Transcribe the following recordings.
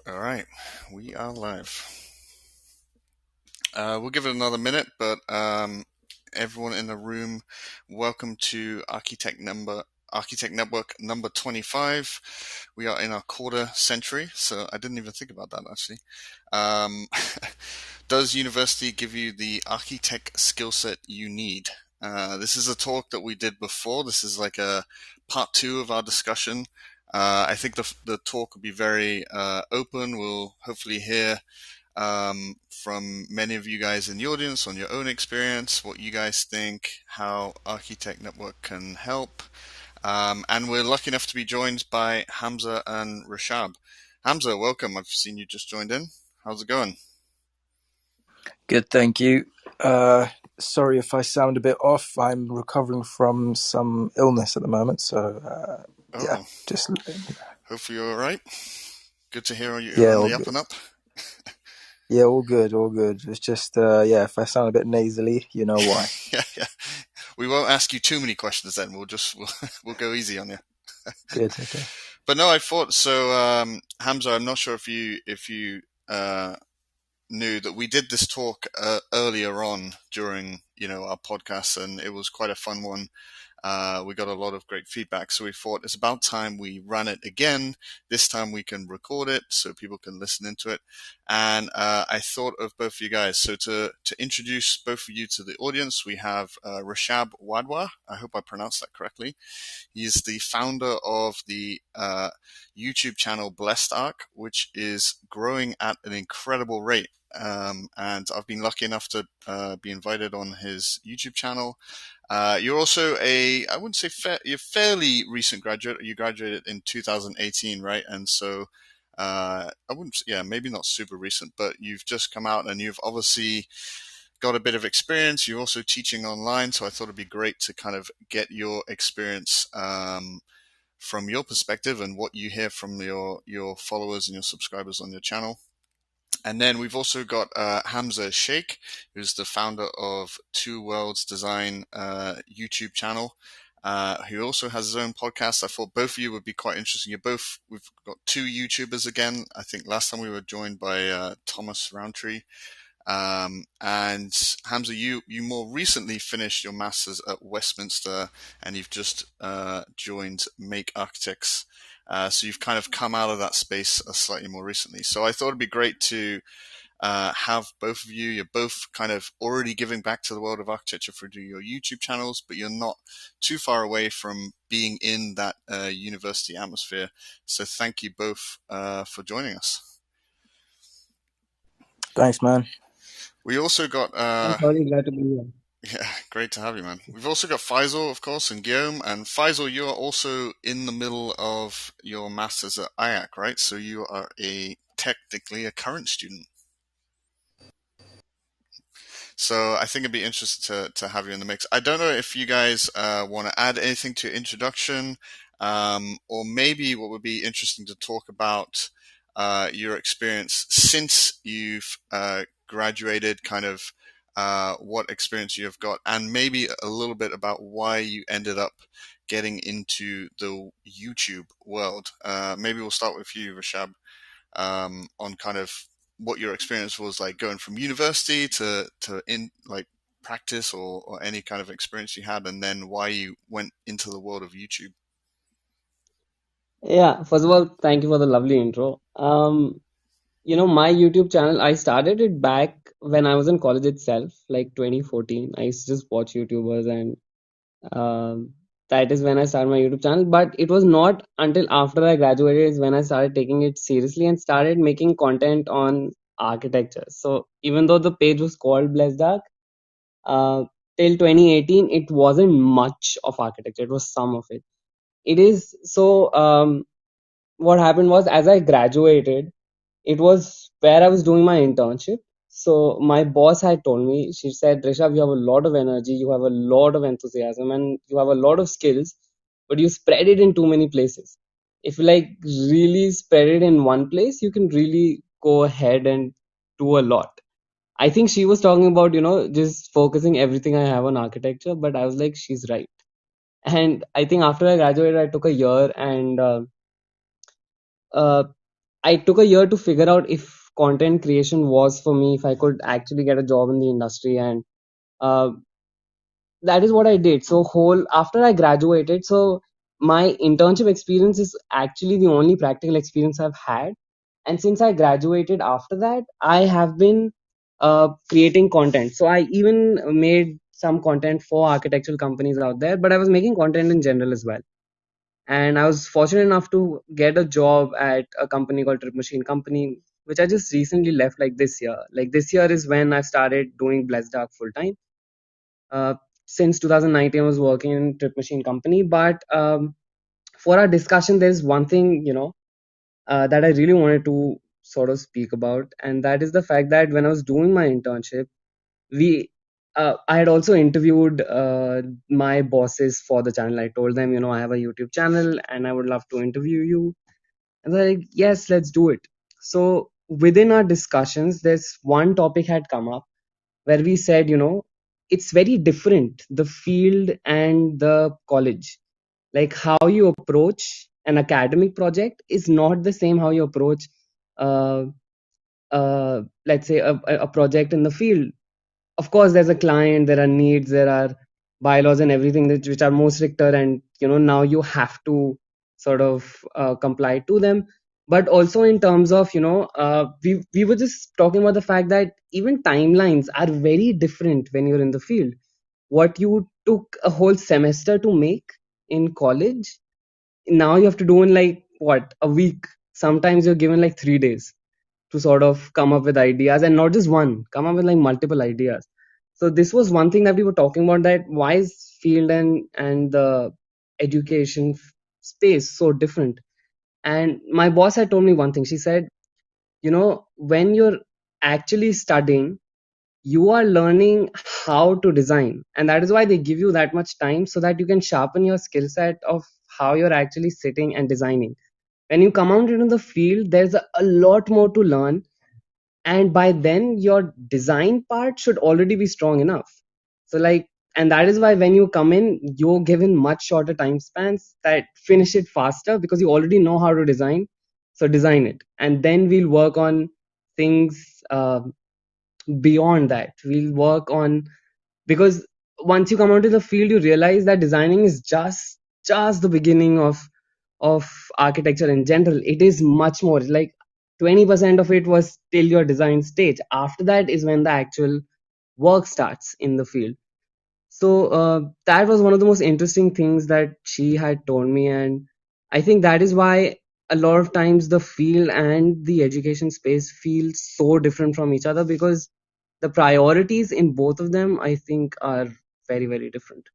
All right, we are live. We'll give it another minute, but everyone in the room, welcome to Archi-Tech Network number 25. We are in our quarter century, so I didn't even think about that actually. Um, does university give you the Archi-Tech skill set you need? This is a talk that we did before. This is like a part two of our discussion. I think the talk will be very open. We'll hopefully hear from many of you guys in the audience on your own experience, what you guys think, how Archi-Tech Network can help. And we're lucky enough to be joined by Hamza and Rashab. Hamza, welcome. I've seen you just joined in. How's it going? Good, thank you. Sorry if I sound a bit off. I'm recovering from some illness at the moment, so yeah, Oh, just hopefully you're all right. Good to hear you're yeah, on all the up good. and up. Yeah, all good, all good. It's just yeah, if I sound a bit nasally, you know why. Yeah. We won't ask you too many questions then. We'll go easy on you. Good, okay. But no, I thought so. Hamza, I'm not sure if you uh, knew that we did this talk earlier on during our podcast, and it was quite a fun one. We got a lot of great feedback, so we thought it's about time we run it again. This time we can record it so people can listen into it. And I thought of both of you guys. So to introduce both of you to the audience, we have Rashab Wadwa. I hope I pronounced that correctly. He's the founder of the YouTube channel Blessed Arc, which is growing at an incredible rate. And I've been lucky enough to be invited on his YouTube channel. You're also I wouldn't say you're fairly recent graduate. You graduated in 2018, right? And so I wouldn't, yeah, maybe not super recent, but you've just come out and you've obviously got a bit of experience. You're also teaching online, so I thought it'd be great to kind of get your experience from your perspective and what you hear from your followers and your subscribers on your channel. And then we've also got Hamza Sheikh, who's the founder of Two Worlds Design YouTube channel, who also has his own podcast. I thought both of you would be quite interesting. We've got two YouTubers again. I think last time we were joined by Thomas Roundtree. And Hamza, you more recently finished your master's at Westminster, and you've just joined Make Architects. So you've kind of come out of that space slightly more recently. So I thought it'd be great to have both of you. You're both kind of already giving back to the world of architecture through your YouTube channels, but you're not too far away from being in that university atmosphere. So thank you both for joining us. Thanks, man. We also got I'm sorry, glad to be here. yeah, great to have you, man. We've also got Faisal, of course, and Guillaume. And Faisal, you are also in the middle of your master's at IAC, right? So you are technically a current student. So I think it'd be interesting to have you in the mix. I don't know if you guys want to add anything to introduction, or maybe what would be interesting to talk about your experience since you've graduated, kind of what experience you have got, and maybe a little bit about why you ended up getting into the YouTube world. Maybe we'll start with you, Rashab, on kind of what your experience was like going from university to in like practice or any kind of experience you had, and then why you went into the world of YouTube. Yeah, first of all, thank you for the lovely intro. My YouTube channel, I started it back when I was in college itself, like 2014. I used to just watch YouTubers, and that is when I started my YouTube channel. But it was not until after I graduated is when I started taking it seriously and started making content on architecture. So even though the page was called Blessed Dark, till 2018, it wasn't much of architecture. It was some of it. It is so. What happened was, as I graduated, it was where I was doing my internship. So my boss had told me, she said, Rishabh, you have a lot of energy, you have a lot of enthusiasm, and you have a lot of skills, but you spread it in too many places. If you like really spread it in one place, you can really go ahead and do a lot. I think she was talking about, just focusing everything I have on architecture, but I was like, she's right. And I think after I graduated, I took a year and uh, I took a year to figure out if content creation was for me, if I could actually get a job in the industry, and uh, that is what I did. So whole after I graduated, so my internship experience is actually the only practical experience I've had. And since I graduated after that, I have been creating content. So I even made some content for architectural companies out there, but I was making content in general as well. And I was fortunate enough to get a job at a company called Trip Machine Company, which I just recently left like this year. Like this year is when I started doing Blessed Dark full time. Uh, since 2019, I was working in Trip Machine Company. But for our discussion, there's one thing, that I really wanted to sort of speak about, and that is the fact that when I was doing my internship, we I had also interviewed my bosses for the channel. I told them, I have a YouTube channel and I would love to interview you. And they're like, yes, let's do it. So within our discussions, there's one topic had come up where we said, it's very different, the field and the college. Like how you approach an academic project is not the same how you approach, uh, let's say, a project in the field. Of course, there's a client, there are needs, there are bylaws and everything which are more stricter, and now you have to sort of comply to them. But also in terms of we were just talking about the fact that even timelines are very different when you're in the field. What you took a whole semester to make in college, now you have to do in like what, a week. Sometimes you're given like 3 days to sort of come up with ideas, and not just one, come up with like multiple ideas. So this was one thing that we were talking about, that why is field and the education space so different. And my boss had told me one thing. She said, when you're actually studying, you are learning how to design, and that is why they give you that much time, so that you can sharpen your skill set of how you're actually sitting and designing. When you come out into the field, there's a lot more to learn, and by then your design part should already be strong enough. So like, and that is why when you come in, you're given much shorter time spans, that finish it faster because you already know how to design. So design it, and then we'll work on things beyond that. We'll work on, because once you come out to the field, you realize that designing is just the beginning of architecture in general. It is much more like 20% of it was till your design stage. After that is when the actual work starts in the field. So that was one of the most interesting things that she had told me, and I think that is why a lot of times the field and the education space feel so different from each other, because the priorities in both of them, I think, are very, very different.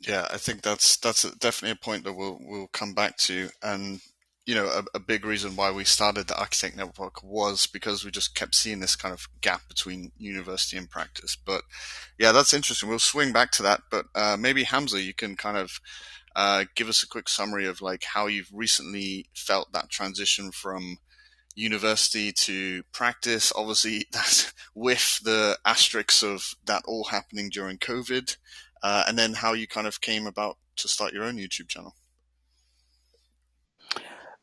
Yeah, I think that's definitely a point that we'll come back to. And a big reason why we started the Archi-Tech Network was because we just kept seeing this kind of gap between university and practice. But yeah, that's interesting. We'll swing back to that. But maybe Hamza, you can kind of give us a quick summary of like how you've recently felt that transition from university to practice. Obviously, that's with the asterisks of that all happening during COVID, and then how you kind of came about to start your own YouTube channel.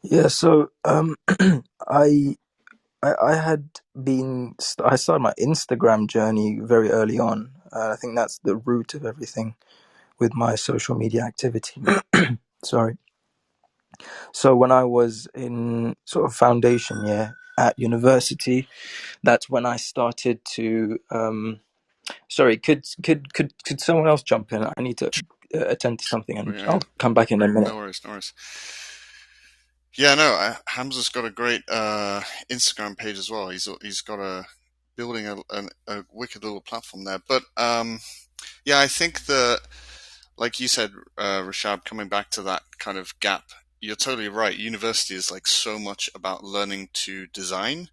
Yeah, so I I had been I started my Instagram journey very early on. I think that's the root of everything with my social media activity. Sorry. So when I was in sort of foundation year at university, that's when I started to. Sorry, could someone else jump in? I need to attend to something, and Yeah, I'll come back in a minute. no worries, no worries. Yeah, no, Hamza's got a great Instagram page as well. He's got a building a wicked little platform there. But yeah, I think like you said, Rashab, coming back to that kind of gap, you're totally right. University is like so much about learning to design.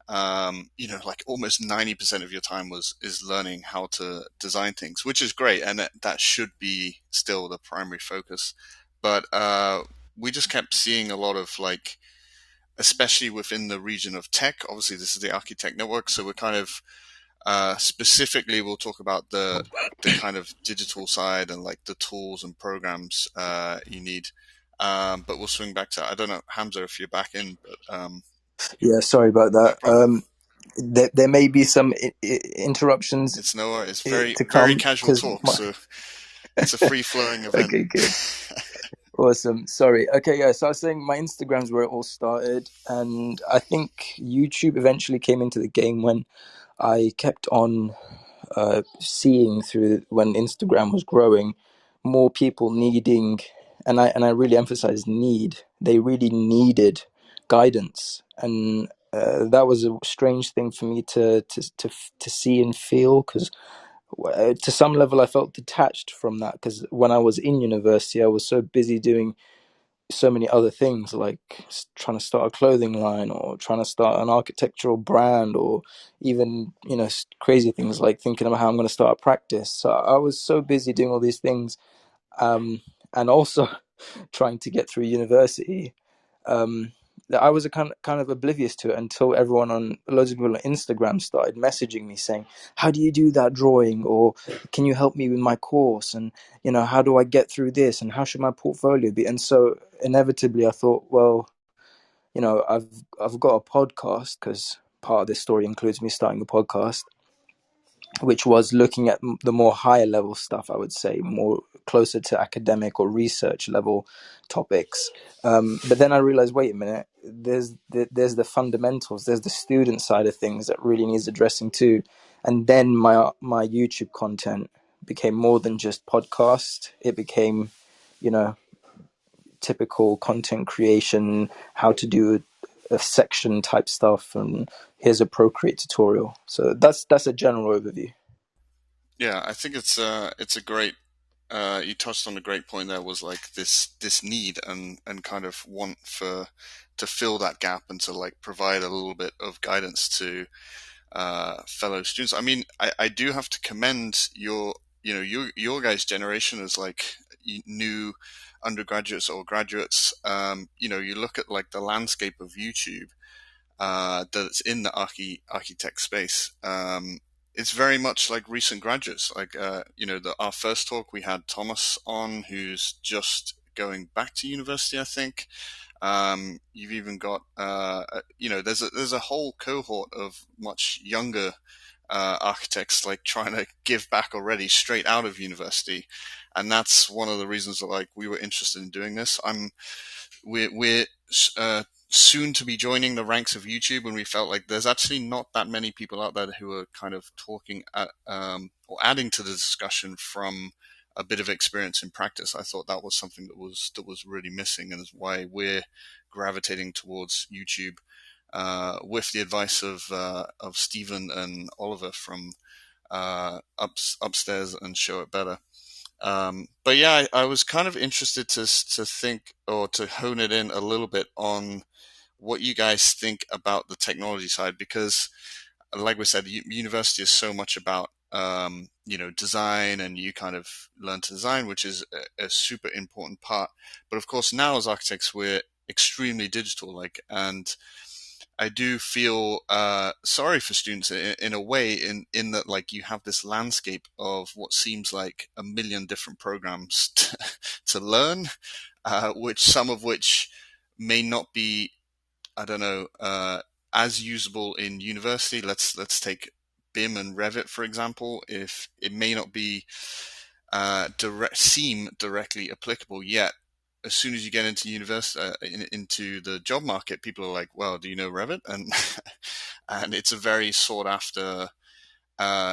Like almost 90% of your time is learning how to design things, which is great, and that should be still the primary focus. But we just kept seeing a lot of like, especially within the region of tech. Obviously, this is the Archi-Tech Network, so we're kind of specifically we'll talk about the kind of digital side and like the tools and programs you need. But we'll swing back to, I don't know, Hamza, if you're back in, but Yeah, sorry about no that. problem. There may be some interruptions It's no worries. It's very, to very come casual because talk, so it's a free flowing event. okay, good, awesome. Sorry. Okay, yeah. So I was saying my Instagram's where it all started, and I think YouTube eventually came into the game when I kept on seeing through when Instagram was growing, more people needing, and I really emphasize need. They really needed guidance, and that was a strange thing for me to see and feel because to some level I felt detached from that because when I was in university I was so busy doing so many other things like trying to start a clothing line or trying to start an architectural brand or even crazy things like thinking about how I'm going to start a practice. So I was so busy doing all these things, and also trying to get through university, that I was a kind of oblivious to it until everyone on loads of people on Instagram started messaging me saying, "How do you do that drawing?" or "Can you help me with my course?" and "How do I get through this?" and "How should my portfolio be?" And so inevitably, I thought, well, I've got a podcast because part of this story includes me starting a podcast, which was looking at the more higher level stuff, I would say, more closer to academic or research level topics. But then I realized, wait a minute, there's the fundamentals, there's the student side of things that really needs addressing too. And then my YouTube content became more than just podcast. It became, you know, typical content creation, how to do a section type stuff, and here's a Procreate tutorial. So that's a general overview. Yeah, I think it's a great. You touched on a great point there. Was like this need and kind of want for to fill that gap and to like provide a little bit of guidance to fellow students. I mean, I do have to commend your guys' generation as like new undergraduates or graduates. You look at like the landscape of YouTube that's in the Archi-Tech space. It's very much like recent graduates. Like our first talk we had Thomas on, who's just going back to university, I think. You've even got there's a whole cohort of much younger architects like trying to give back already straight out of university, and that's one of the reasons that like we were interested in doing this. We're soon to be joining the ranks of YouTube, and we felt like there's actually not that many people out there who are kind of talking or adding to the discussion from a bit of experience in practice. I thought that was something that was really missing, and is why we're gravitating towards YouTube with the advice of Stephen and Oliver from upstairs and Show It Better. But yeah, I was kind of interested to think or to hone it in a little bit on what you guys think about the technology side, because like we said, university is so much about design, and you kind of learn to design, which is a super important part. But of course, now as architects, we're extremely digital, like, and I do feel sorry for students in a way, in that like you have this landscape of what seems like a million different programs to learn, which some of which may not be, I don't know, as usable in university. Let's take BIM and Revit for example. If it may not be seem directly applicable yet, as soon as you get into university, into the job market, people are like, "Well, do you know Revit?" And and it's a very sought after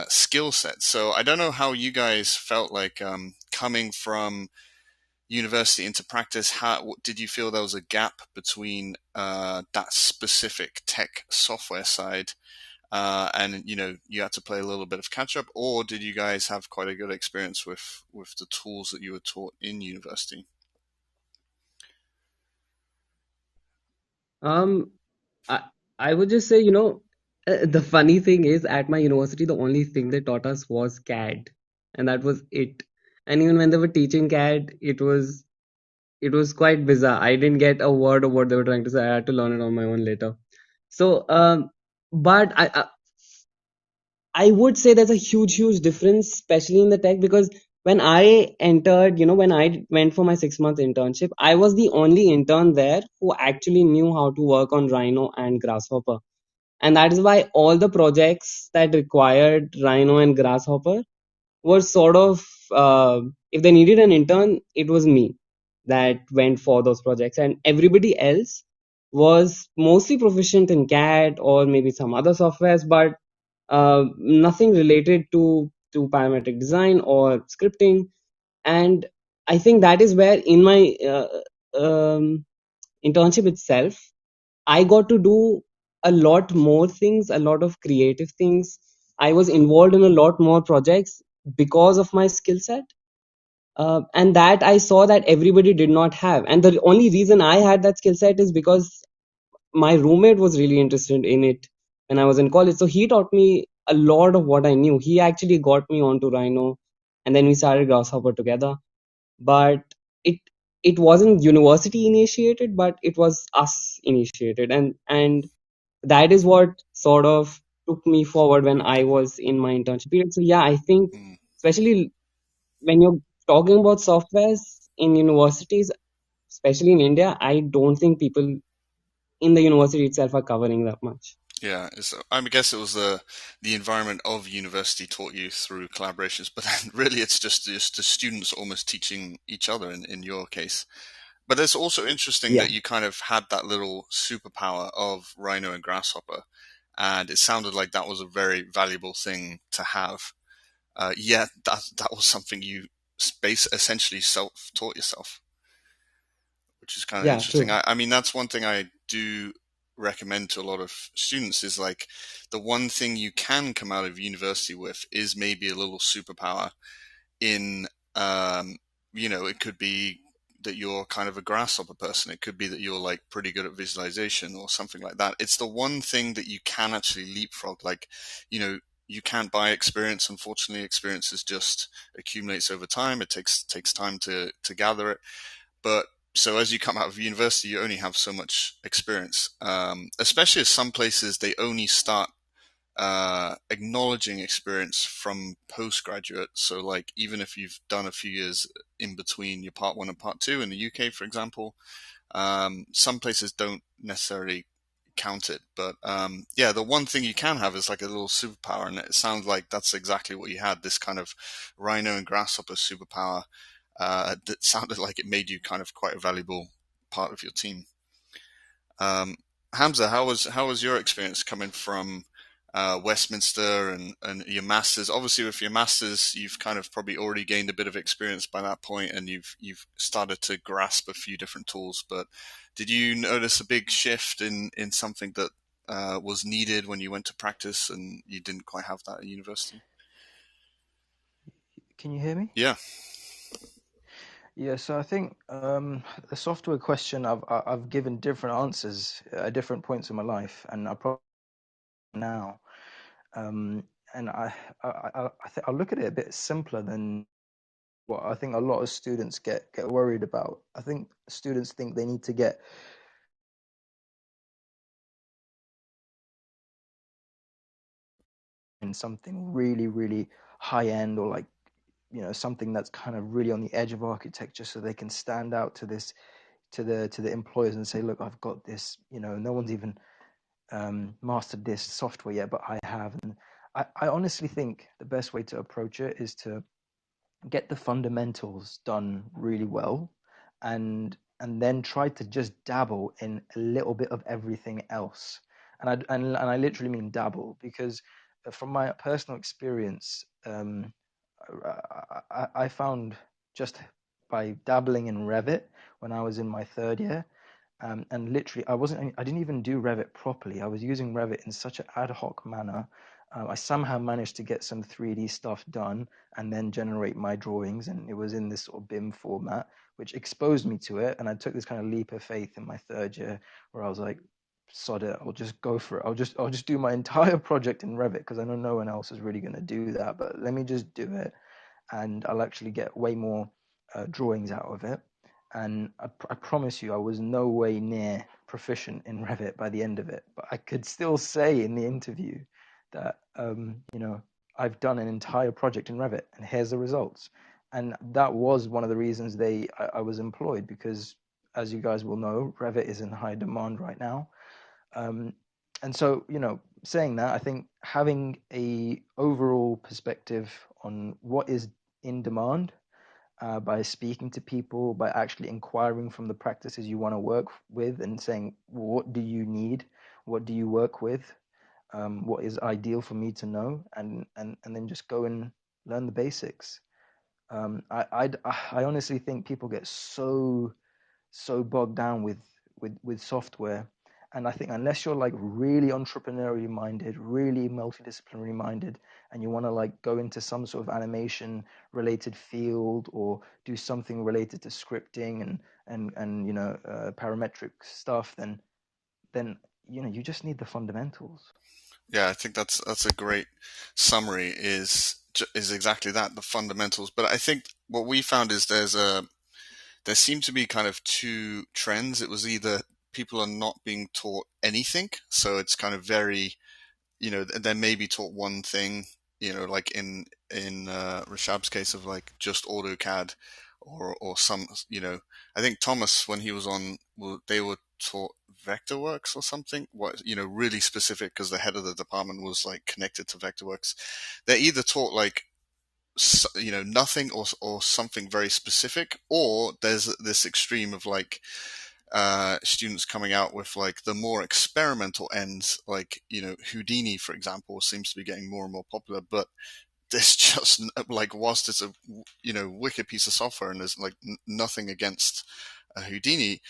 skill set. So I don't know how you guys felt like coming from university into practice. How did you feel there was a gap between that specific tech software side and you had to play a little bit of catch up, or did you guys have quite a good experience with the tools that you were taught in university? Um, I I would just say, the funny thing is, at my university, the only thing they taught us was CAD, and that was it. And even when they were teaching CAD, it was quite bizarre. I didn't get a word of what they were trying to say. I had to learn it on my own later. So, but I would say there's a huge difference, especially in the tech, because when I entered, when I went for my 6 month internship, I was the only intern there who actually knew how to work on Rhino and Grasshopper. And that is why all the projects that required Rhino and Grasshopper were sort of, if they needed an intern, it was me that went for those projects. And everybody else was mostly proficient in CAD or maybe some other softwares, but nothing related to parametric design or scripting. And I think that is where in my internship itself, I got to do a lot more things, a lot of creative things. I was involved in a lot more projects because of my skill set. And that I saw that everybody did not have. And the only reason I had that skill set is because my roommate was really interested in it when I was in college. So he taught me a lot of what I knew. He actually got me onto Rhino, and then we started Grasshopper together. But it it wasn't university initiated, but it was us initiated, and that is what sort of took me forward when I was in my internship period. So yeah, I think Mm. especially when you're talking about softwares in universities, especially in India, I don't think people in the university itself are covering that much. Yeah, I guess it was the environment of university taught you through collaborations, but then really it's just the students almost teaching each other in your case. But it's also interesting Yeah, that you kind of had that little superpower of Rhino and Grasshopper, and it sounded like that was a very valuable thing to have. Yet that was something you essentially self-taught yourself, which is kind of yeah, interesting. true. I mean, that's one thing I do recommend to a lot of students is like the one thing you can come out of university with is maybe a little superpower in, um, it could be that you're kind of a grasshopper person. It could be that you're like pretty good at visualization or something like that. It's the one thing that you can actually leapfrog. Like, you know, you can't buy experience. Unfortunately, experience is just accumulates over time. It takes time to gather it. But so as you come out of university, you only have so much experience. Especially as some places they only start acknowledging experience from postgraduate. So like even if you've done a few years in between your part one and part two in the UK, for example, some places don't necessarily count it. But yeah, the one thing you can have is like a little superpower, and it sounds like that's exactly what you had. This kind of rhino and grasshopper superpower that sounded like it made you kind of quite a valuable part of your team. Um, Hamza, how was your experience coming from Westminster and your masters? Obviously, with your masters, you've kind of probably already gained a bit of experience by that point, and you've started to grasp a few different tools. But did you notice a big shift in something that was needed when you went to practice, and you didn't quite have that at university? Can you hear me? Yeah. Yeah, so I think the software question I've given different answers at different points in my life, and I probably now, um, and I look at it a bit simpler than what I think a lot of students get worried about. I think students think they need to get in something really, really high end, or like, something that's kind of really on the edge of architecture, so they can stand out to this to the employers and say, look, I've got this. No one's even mastered this software yet, but I have. And I honestly think the best way to approach it is to get the fundamentals done really well, and then try to just dabble in a little bit of everything else. And I literally mean dabble, because from my personal experience, I found, just by dabbling in Revit when I was in my third year, and literally, I didn't even do Revit properly. I was using Revit in such an ad hoc manner. I somehow managed to get some 3D stuff done and then generate my drawings. And it was in this sort of BIM format, which exposed me to it. And I took this kind of leap of faith in my third year, where I was like, sod it, I'll just go for it. I'll just do my entire project in Revit, because I know no one else is really going to do that. But let me just do it, and I'll actually get way more drawings out of it. And I promise you, I was no way near proficient in Revit by the end of it, but I could still say in the interview that I've done an entire project in Revit, and here's the results. and that was one of the reasons I was employed, because as you guys will know, Revit is in high demand right now. Um, and so, saying that, I think having a overall perspective on what is in demand, by speaking to people, by actually inquiring from the practices you want to work with and saying, what do you need? What do you work with? What is ideal for me to know? And then just go and learn the basics. I honestly think people get so bogged down with software, and I think unless you're like really entrepreneurially minded, really multidisciplinary minded, and you want to like go into some sort of animation related field, or do something related to scripting and parametric stuff, then you just need the fundamentals. Yeah, I think that's a great summary. Is exactly that, the fundamentals. But I think what we found is there seem to be kind of two trends. It was either people are not being taught anything, so it's kind of very, they may be taught one thing, like in Rishab's case of like just AutoCAD, or some, I think Thomas, when he was on, they were taught Vectorworks or something, what, really specific, because the head of the department was like connected to Vectorworks. They're either taught like, nothing, or something very specific, or there's this extreme of like students coming out with like the more experimental ends, like, Houdini, for example, seems to be getting more and more popular. But there's just like, whilst it's a, wicked piece of software, and there's like nothing against Houdini,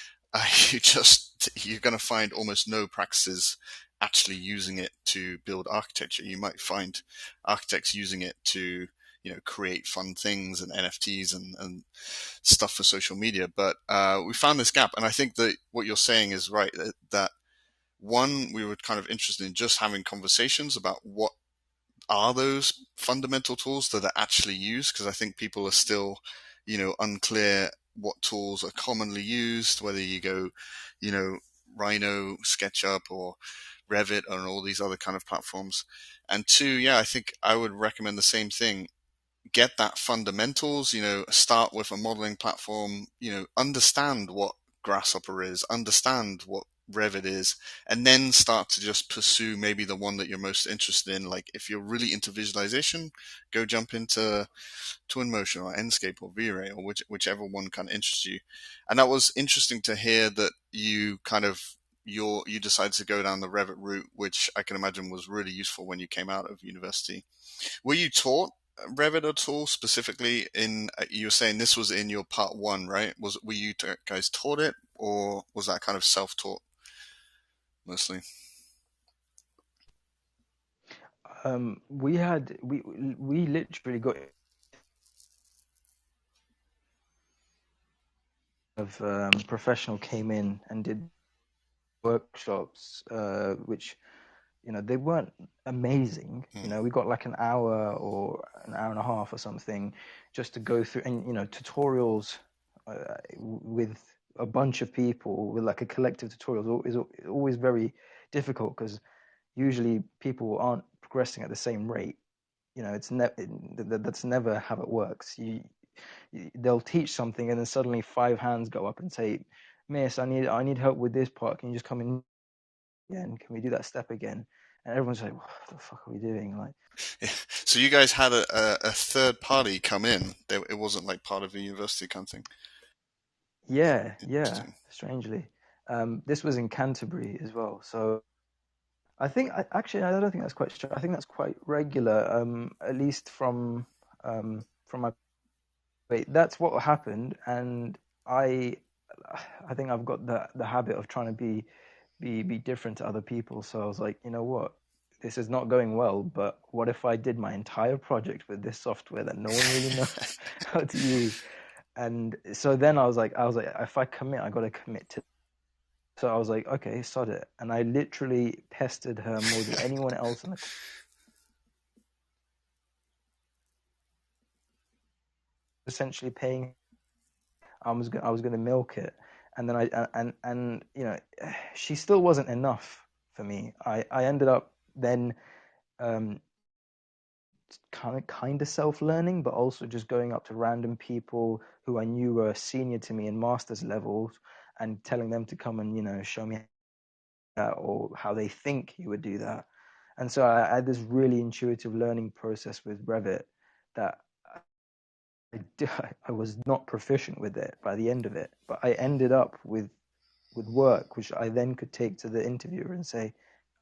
you're going to find almost no practices actually using it to build architecture. You might find architects using it to, create fun things and NFTs and stuff for social media. But we found this gap, and I think that what you're saying is right. That one, we were kind of interested in just having conversations about what are those fundamental tools that are actually used, because I think people are still, unclear what tools are commonly used, whether you go, you know, Rhino, SketchUp, or Revit, and all these other kind of platforms. And two, yeah, I think I would recommend the same thing. Get that fundamentals, start with a modeling platform, understand what Grasshopper is, understand what Revit is, and then start to just pursue maybe the one that you're most interested in. Like if you're really into visualization, go jump into Twinmotion or Enscape or V-Ray, or whichever one kind of interests you. And that was interesting to hear that you kind of you decided to go down the Revit route, which I can imagine was really useful when you came out of university. Were you taught Revit at all specifically in? You were saying this was in your part one, right? Were you guys taught it, or was that kind of self-taught mostly? We literally got of professional came in and did workshops, which they weren't amazing. Hmm. We got like an hour or an hour and a half or something just to go through, and tutorials with a bunch of people, with like a collective tutorials is always very difficult, because usually people aren't progressing at the same rate. It's that's never how it works. They'll teach something, and then suddenly five hands go up and say, "Miss, I need help with this part. Can you just come in again? Can we do that step again?" And everyone's like, "What the fuck are we doing?" Like, So you guys had a third party come in. It wasn't like part of the university kind of thing. yeah, Interesting. strangely. This was in Canterbury as well. So actually, I don't think that's quite strange. I think that's quite regular, at least from my. Wait, that's what happened, and I I think I've got the habit of trying to be different to other people. So I was like, you know what? This is not going well, but what if I did my entire project with this software that no one really knows how to use? And so then I was like, if I commit, I got to commit to. So I was like, okay, sod it. And I literally pestered her more than anyone else in the essentially paying. I was gonna milk it, and then and she still wasn't enough for me. I ended up then um, kind of self-learning, but also just going up to random people who I knew were senior to me in master's levels and telling them to come and show me that or how they think you would do that. And so I had this really intuitive learning process with Revit that I was not proficient with it by the end of it, but I ended up with work which I then could take to the interviewer and say,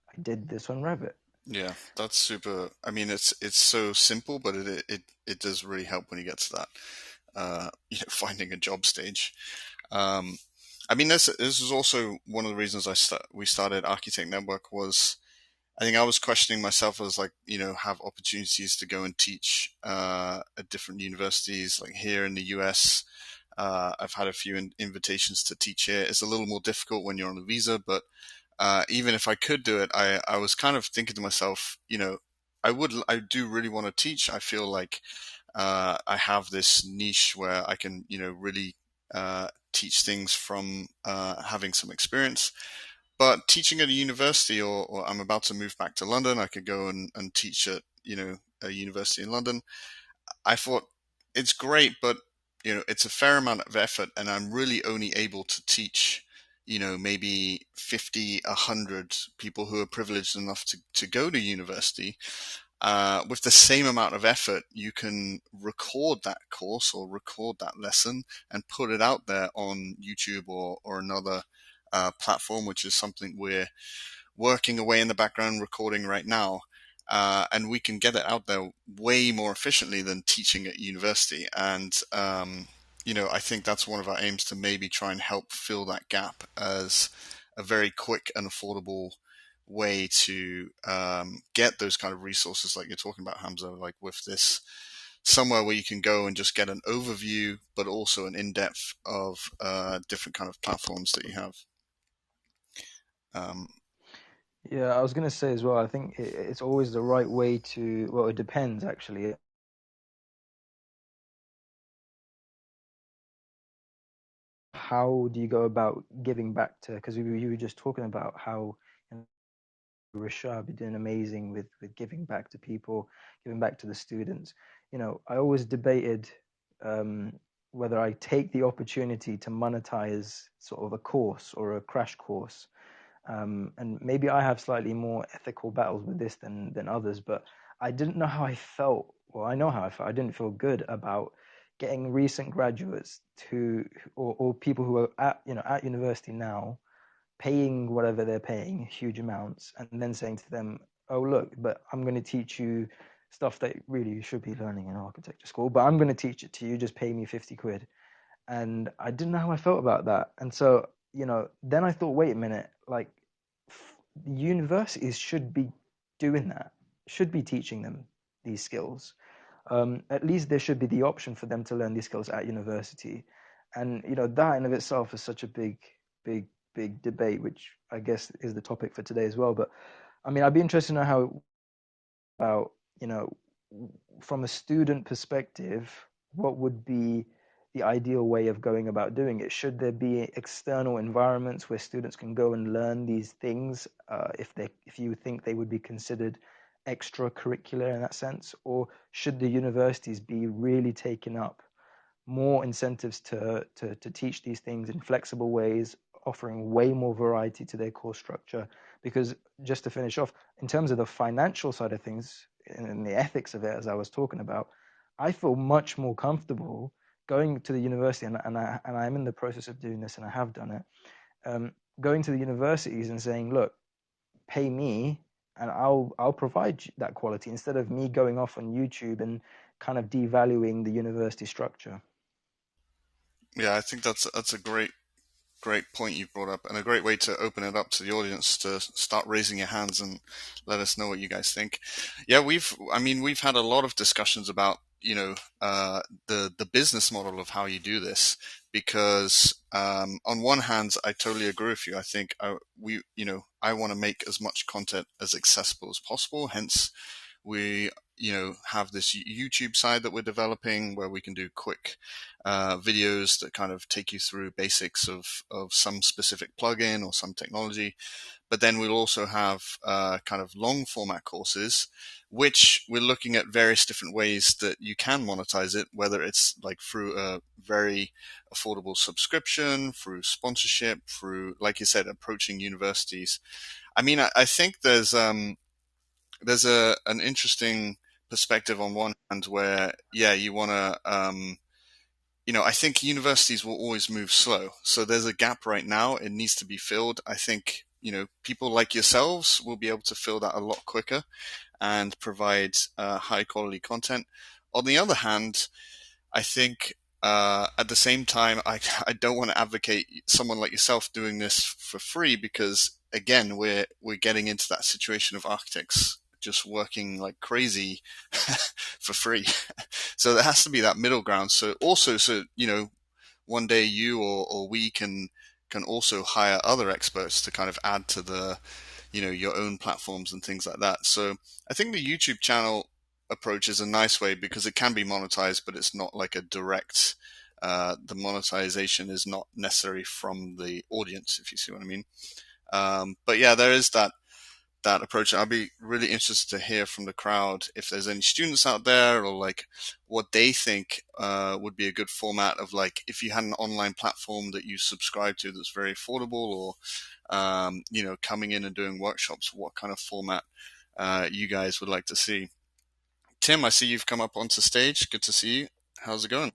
I did this on Revit. Yeah, that's super. I mean, it's so simple, but it does really help when you get to that, finding a job stage. Um, I mean, this is also one of the reasons we started Archi-Tech Network was I think I was questioning myself as like, have opportunities to go and teach at different universities, like here in the US. I've had a few invitations to teach here. It's a little more difficult when you're on a visa, but even if I could do it, I was kind of thinking to myself, I do really want to teach. I feel like I have this niche where I can, really teach things from having some experience. But teaching at a university, or I'm about to move back to London, I could go and teach at, a university in London. I thought it's great, but it's a fair amount of effort, and I'm really only able to teach, maybe 50, 100 people who are privileged enough to go to university. With the same amount of effort, you can record that course or record that lesson and put it out there on YouTube or another platform, which is something we're working away in the background recording right now. And we can get it out there way more efficiently than teaching at university. And, I think that's one of our aims to maybe try and help fill that gap as a very quick and affordable way to get those kind of resources like you're talking about, Hamza, like with this somewhere where you can go and just get an overview, but also an in-depth of different kind of platforms that you have. Um, Yeah, I was going to say as well, I think it's always the right way to, well, it depends actually. How do you go about giving back to, because you were just talking about how Rashad be doing amazing with giving back to people, giving back to the students. I always debated um, whether I take the opportunity to monetize sort of a course or a crash course. And maybe I have slightly more ethical battles with this than others, but I didn't know how I felt. Well, I know how I felt. I didn't feel good about getting recent graduates to or people who are at university now paying whatever they're paying, huge amounts, and then saying to them, "Oh, look, but I'm going to teach you stuff that really you should be learning in architecture school, but I'm going to teach it to you. Just pay me 50 quid." And I didn't know how I felt about that. And so, then I thought, wait a minute, like universities should be doing that, should be teaching them these skills. At least there should be the option for them to learn these skills at university. And that in of itself is such a big, big debate, which I guess is the topic for today as well. But I mean, I'd be interested to know how about, from a student perspective, what would be the ideal way of going about doing it? Should there be external environments where students can go and learn these things, if you think they would be considered extracurricular in that sense, or should the universities be really taking up more incentives to teach these things in flexible ways, offering way more variety to their course structure? Because just to finish off, in terms of the financial side of things and the ethics of it, as I was talking about, I feel much more comfortable going to the university, and I'm in the process of doing this, and I have done it. Um, Going to the universities and saying, "Look, pay me, and I'll provide that quality," instead of me going off on YouTube and kind of devaluing the university structure. yeah, I think that's a great point you've brought up, and a great way to open it up to the audience to start raising your hands and let us know what you guys think. Yeah, we've had a lot of discussions about, the business model of how you do this, because on one hand, I totally agree with you. I think I want to make as much content as accessible as possible. Hence, we have this YouTube side that we're developing where we can do quick videos that kind of take you through basics of some specific plugin or some technology. but then we'll also have kind of long format courses, which we're looking at various different ways that you can monetize it, whether it's like through a very affordable subscription, through sponsorship, through, like you said, approaching universities. I mean, I think there's an interesting perspective on one hand where, yeah, you want to, I think universities will always move slow. So there's a gap right now. It needs to be filled. I think, people like yourselves will be able to fill that a lot quicker and provide high quality content. On the other hand, I think at the same time, I don't want to advocate someone like yourself doing this for free, because again, we're getting into that situation of architects just working like crazy for free. So there has to be that middle ground. So also, one day you or we can also hire other experts to kind of add to the your own platforms and things like that. So I think the YouTube channel approach is a nice way because it can be monetized, but it's not like a direct. The monetization is not necessary from the audience, if you see what I mean. But yeah, there is that approach. I'll be really interested to hear from the crowd if there's any students out there, or like what they think would be a good format of, like, if you had an online platform that you subscribe to that's very affordable, or coming in and doing workshops, what kind of format you guys would like to see. Tim, I see you've come up onto stage. Good to see you. How's it going?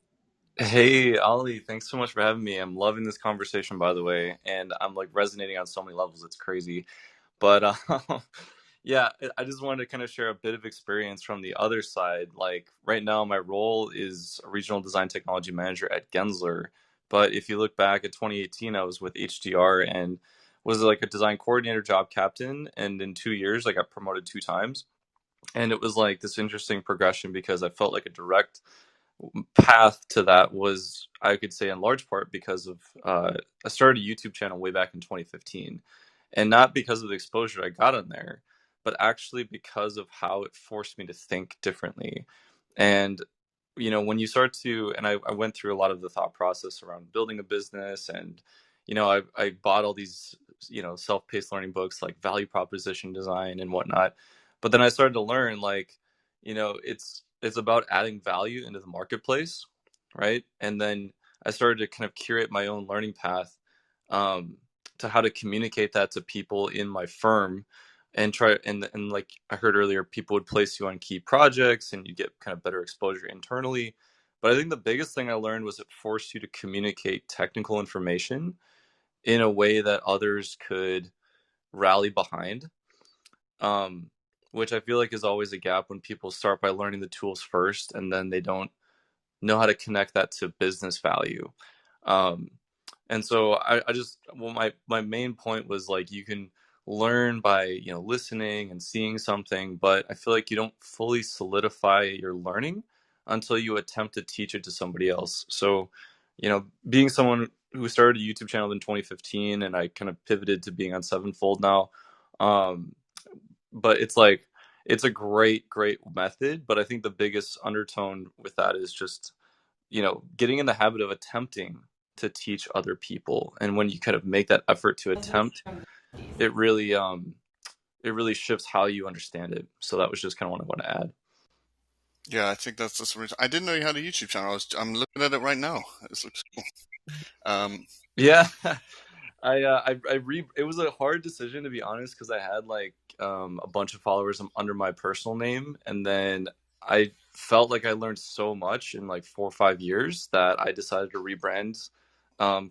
Hey, Ollie, thanks so much for having me. I'm loving this conversation, by the way, and I'm like resonating on so many levels. It's crazy. But yeah, I just wanted to kind of share a bit of experience from the other side. Like right now, my role is a regional design technology manager at Gensler. But if you look back at 2018, I was with HDR and was like a design coordinator, job captain, and in 2 years, I got promoted 2 times. And it was like this interesting progression because I felt like a direct path to that was, I could say, in large part because of I started a YouTube channel way back in 2015, and not because of the exposure I got on there, but actually because of how it forced me to think differently. And when you start to, and I went through a lot of the thought process around building a business, and I bought all these self-paced learning books like value proposition design and whatnot, but then I started to learn, like, it's about adding value into the marketplace, right? And then I started to kind of curate my own learning path, um, to how to communicate that to people in my firm, and try, and like I heard earlier, people would place you on key projects and you get kind of better exposure internally. But I think the biggest thing I learned was it forced you to communicate technical information in a way that others could rally behind, um, which I feel like is always a gap when people start by learning the tools first and then they don't know how to connect that to business value. Um, and so I just, well, my main point was, like, you can learn by, listening and seeing something, but I feel like you don't fully solidify your learning until you attempt to teach it to somebody else. So, being someone who started a YouTube channel in 2015, and I kind of pivoted to being on Sevenfold now, um, but it's like, it's a great method, but I think the biggest undertone with that is just, getting in the habit of attempting to teach other people. And when you kind of make that effort to attempt, it really shifts how you understand it. So that was just kind of what I want to add. Yeah, I think that's the reason. I didn't know you had a YouTube channel. I'm looking at it right now. It looks cool. Um, Yeah. It was a hard decision, to be honest, because I had like a bunch of followers under my personal name, and then I felt like I learned so much in like 4 or 5 years that I decided to rebrand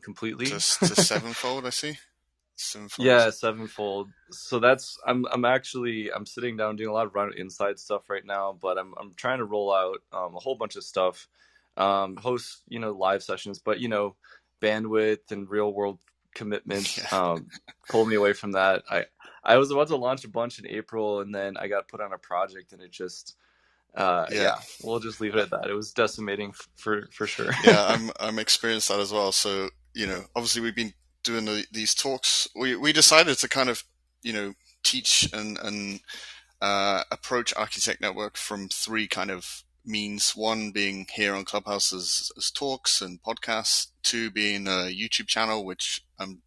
completely. to Sevenfold, I see. Sevenfold. Yeah, sevenfold. So that's, I'm sitting down doing a lot of run inside stuff right now, but I'm trying to roll out a whole bunch of stuff, host live sessions, but bandwidth and real world commitments Yeah, pulled me away from that. I was about to launch a bunch in April, and then I got put on a project, and it just yeah, yeah, we'll just leave it at that. It was decimating for sure. yeah. I'm experienced that as well. So obviously we've been doing these talks. We decided to kind of teach and approach Archi-Tech Network from three kind of means. One being here on Clubhouse as talks and podcasts. Two being a YouTube channel, which I'm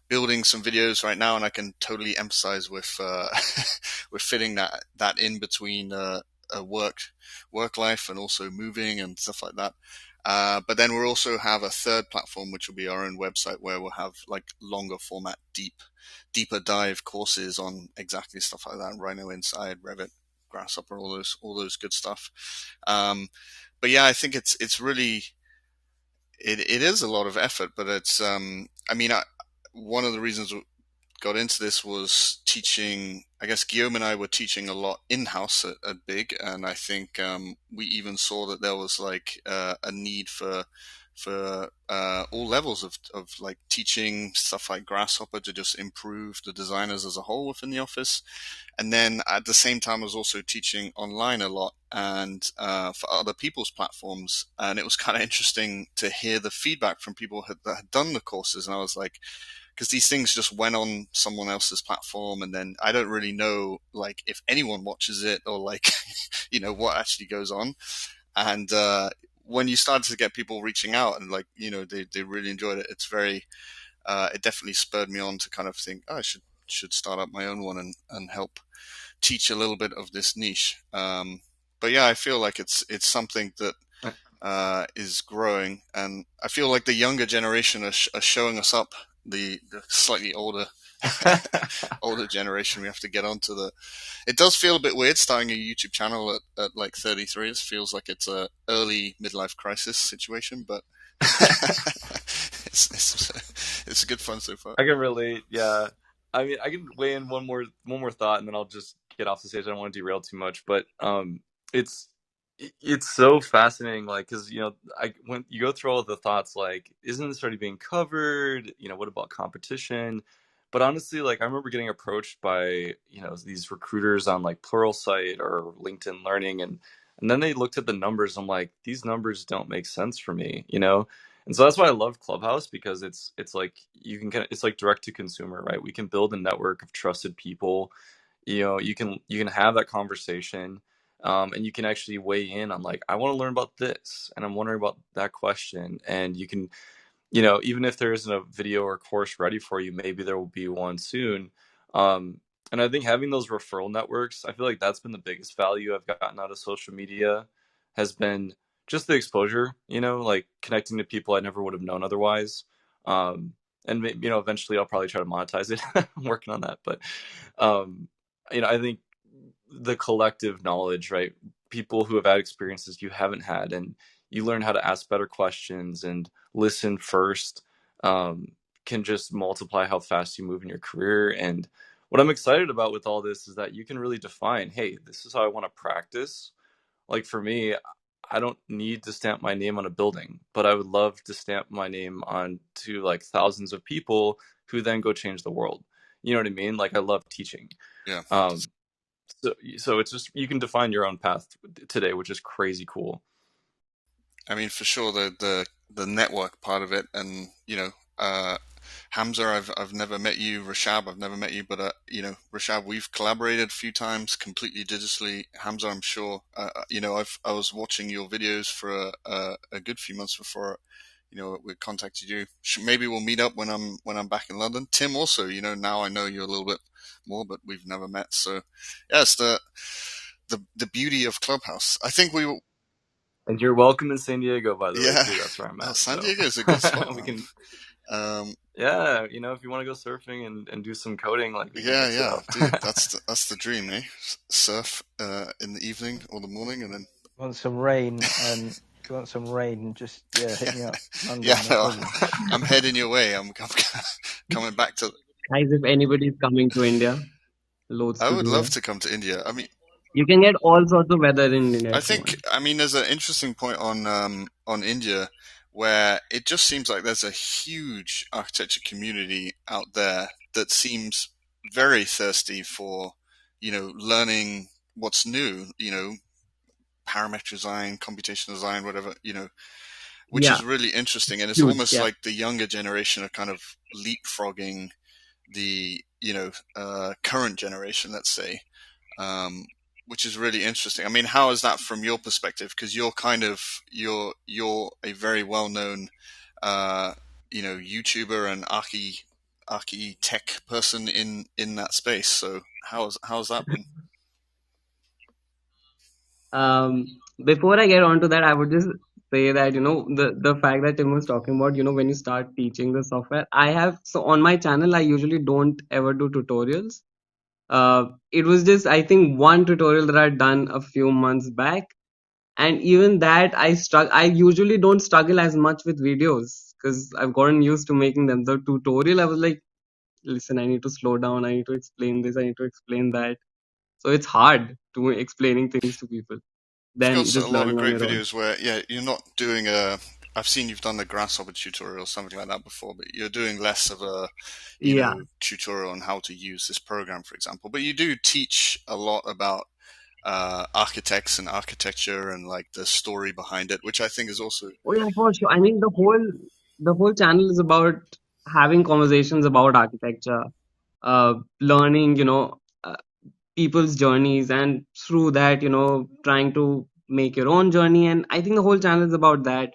building some videos right now, and I can totally empathize with with fitting that in between a work life and also moving and stuff like that. But then we'll also have a third platform, which will be our own website, where we'll have like longer format, deeper dive courses on exactly stuff like that: Rhino Inside, Revit, Grasshopper, all those good stuff. But yeah, I think it's really it is a lot of effort, but it's I mean, one of the reasons we got into this was teaching. I guess Guillaume and I were teaching a lot in house at Big, and I think we even saw that there was like a need for all levels of like teaching stuff like Grasshopper to just improve the designers as a whole within the office. And then at the same time, I was also teaching online a lot and for other people's platforms. And it was kind of interesting to hear the feedback from people that had done the courses. And I was like, because these things just went on someone else's platform, and then I don't really know like if anyone watches it or like what actually goes on. And when you started to get people reaching out and like they really enjoyed it, it's very it definitely spurred me on to kind of think, oh, I should start up my own one and help teach a little bit of this niche. But yeah, I feel like it's something that is growing, and I feel like the younger generation are showing us up. The slightly older older generation, we have to get onto the. It does feel a bit weird starting a YouTube channel at like 33. It feels like it's a early midlife crisis situation, but it's good fun so far. I can relate. Yeah. I mean, I can weigh in one more thought, and then I'll just get off the stage. I don't want to derail too much, but it's it's so fascinating, like, because I when you go through all the thoughts, like, isn't this already being covered? What about competition? But honestly, like, I remember getting approached by these recruiters on like Pluralsight or LinkedIn Learning, and then they looked at the numbers. I'm like, these numbers don't make sense for me. And so that's why I love Clubhouse, because it's like it's like direct to consumer, right? We can build a network of trusted people. You can have that conversation, and you can actually weigh in on, like, I want to learn about this, and I'm wondering about that question, and you can, even if there isn't a video or course ready for you, maybe there will be one soon. Um, and I think having those referral networks, I feel like that's been the biggest value I've gotten out of social media, has been just the exposure, like connecting to people I never would have known otherwise. Um, and eventually I'll probably try to monetize it. I'm working on that, but um, I think the collective knowledge, right? People who have had experiences you haven't had, and you learn how to ask better questions and listen first, um, can just multiply how fast you move in your career. And what I'm excited about with all this is that you can really define, hey, this is how I want to practice. Like, for me, I don't need to stamp my name on a building, but I would love to stamp my name on to like thousands of people who then go change the world. You know what I mean? Like, I love teaching. Yeah. Um, so it's just, you can define your own path today, which is crazy cool. I mean, for sure, the network part of it, and Hamza, I've never met you. Rashab, I've never met you, but Rashab, we've collaborated a few times, completely digitally. Hamza, I'm sure, I was watching your videos for a good few months before, we contacted you. Maybe we'll meet up when I'm back in London. Tim, also, now I know you a little bit more, but we've never met. So, yeah, it's the beauty of Clubhouse. I think we. And you're welcome in San Diego, by the way, Yeah. too. That's where I'm Oh, at. San So Diego is a good spot, we man. can, Um, yeah, if you want to go surfing and do some coding, like, we can yeah, mix it yeah, up. dude, that's the dream, eh? Surf in the evening or the morning, and then Want some rain? And if you want some rain, just hit me up, yeah, London, no no, problem. I'm heading your way. I'm coming back to. Guys, if anybody is coming to India, loads I to would do love here. to come to India. I mean, You can get all sorts of weather in India I if you think, want. I mean, there's an interesting point on India where it just seems like there's a huge architecture community out there that seems very thirsty for, learning what's new, parametric design, computational design, whatever, which Yeah, is really interesting. And it's huge. almost Yeah. like the younger generation are kind of leapfrogging the, current generation, let's say, um, which is really interesting. I mean, how is that from your perspective? Because you're a very well known, uh, YouTuber and Archi-Tech person in that space. So how's that been? Before I get on to that, I would just say that, the fact that Tim was talking about, when you start teaching the software, so on my channel, I usually don't ever do tutorials. It was just, I think, one tutorial that I'd done a few months back. And even that, I usually don't struggle as much with videos because I've gotten used to making them. The tutorial, I was like, listen, I need to slow down. I need to explain this. I need to explain that. So it's hard to explaining things to people You've got than a just lot of learning on great your own. videos where, yeah, you're not doing a. I've seen you've done the grasshopper tutorial, something like that before, but you're doing less of a, Yeah. tutorial on how to use this program, for example. But you do teach a lot about architects and architecture and like the story behind it, which I think is also. Oh yeah, for sure. I mean, the whole channel is about having conversations about architecture, learning, people's journeys, and through that, trying to make your own journey. And I think the whole channel is about that.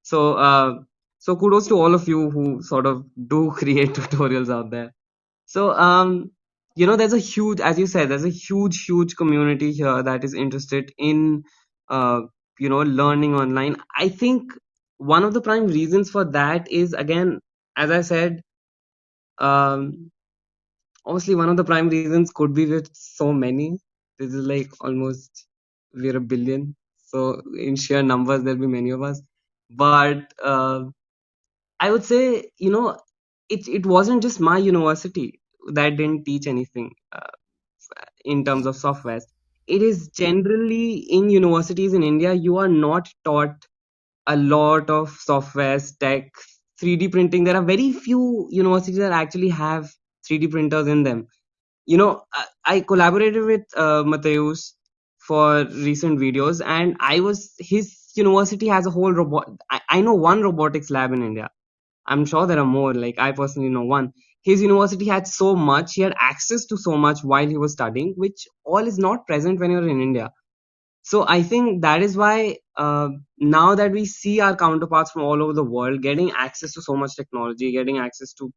So, so kudos to all of you who sort of do create tutorials out there. So, there's a huge, as you said, there's a huge, huge community here that is interested in, uh, learning online. I think one of the prime reasons for that is, again, as I said, um, obviously one of the prime reasons could be with so many. This is like almost, we're a billion. So in sheer numbers, there'll be many of us. But, I would say, it wasn't just my university that didn't teach anything in terms of software. It is generally in universities in India, you are not taught a lot of software, tech, 3D printing. There are very few universities that actually have 3D printers in them. I collaborated with Mateus for recent videos, and his university has a whole I know one robotics lab in India. I'm sure there are more. Like, I personally know one. His university had so much, he had access to so much while he was studying, which all is not present when you're in India. So I think that is why, now that we see our counterparts from all over the world getting access to so much technology, getting access to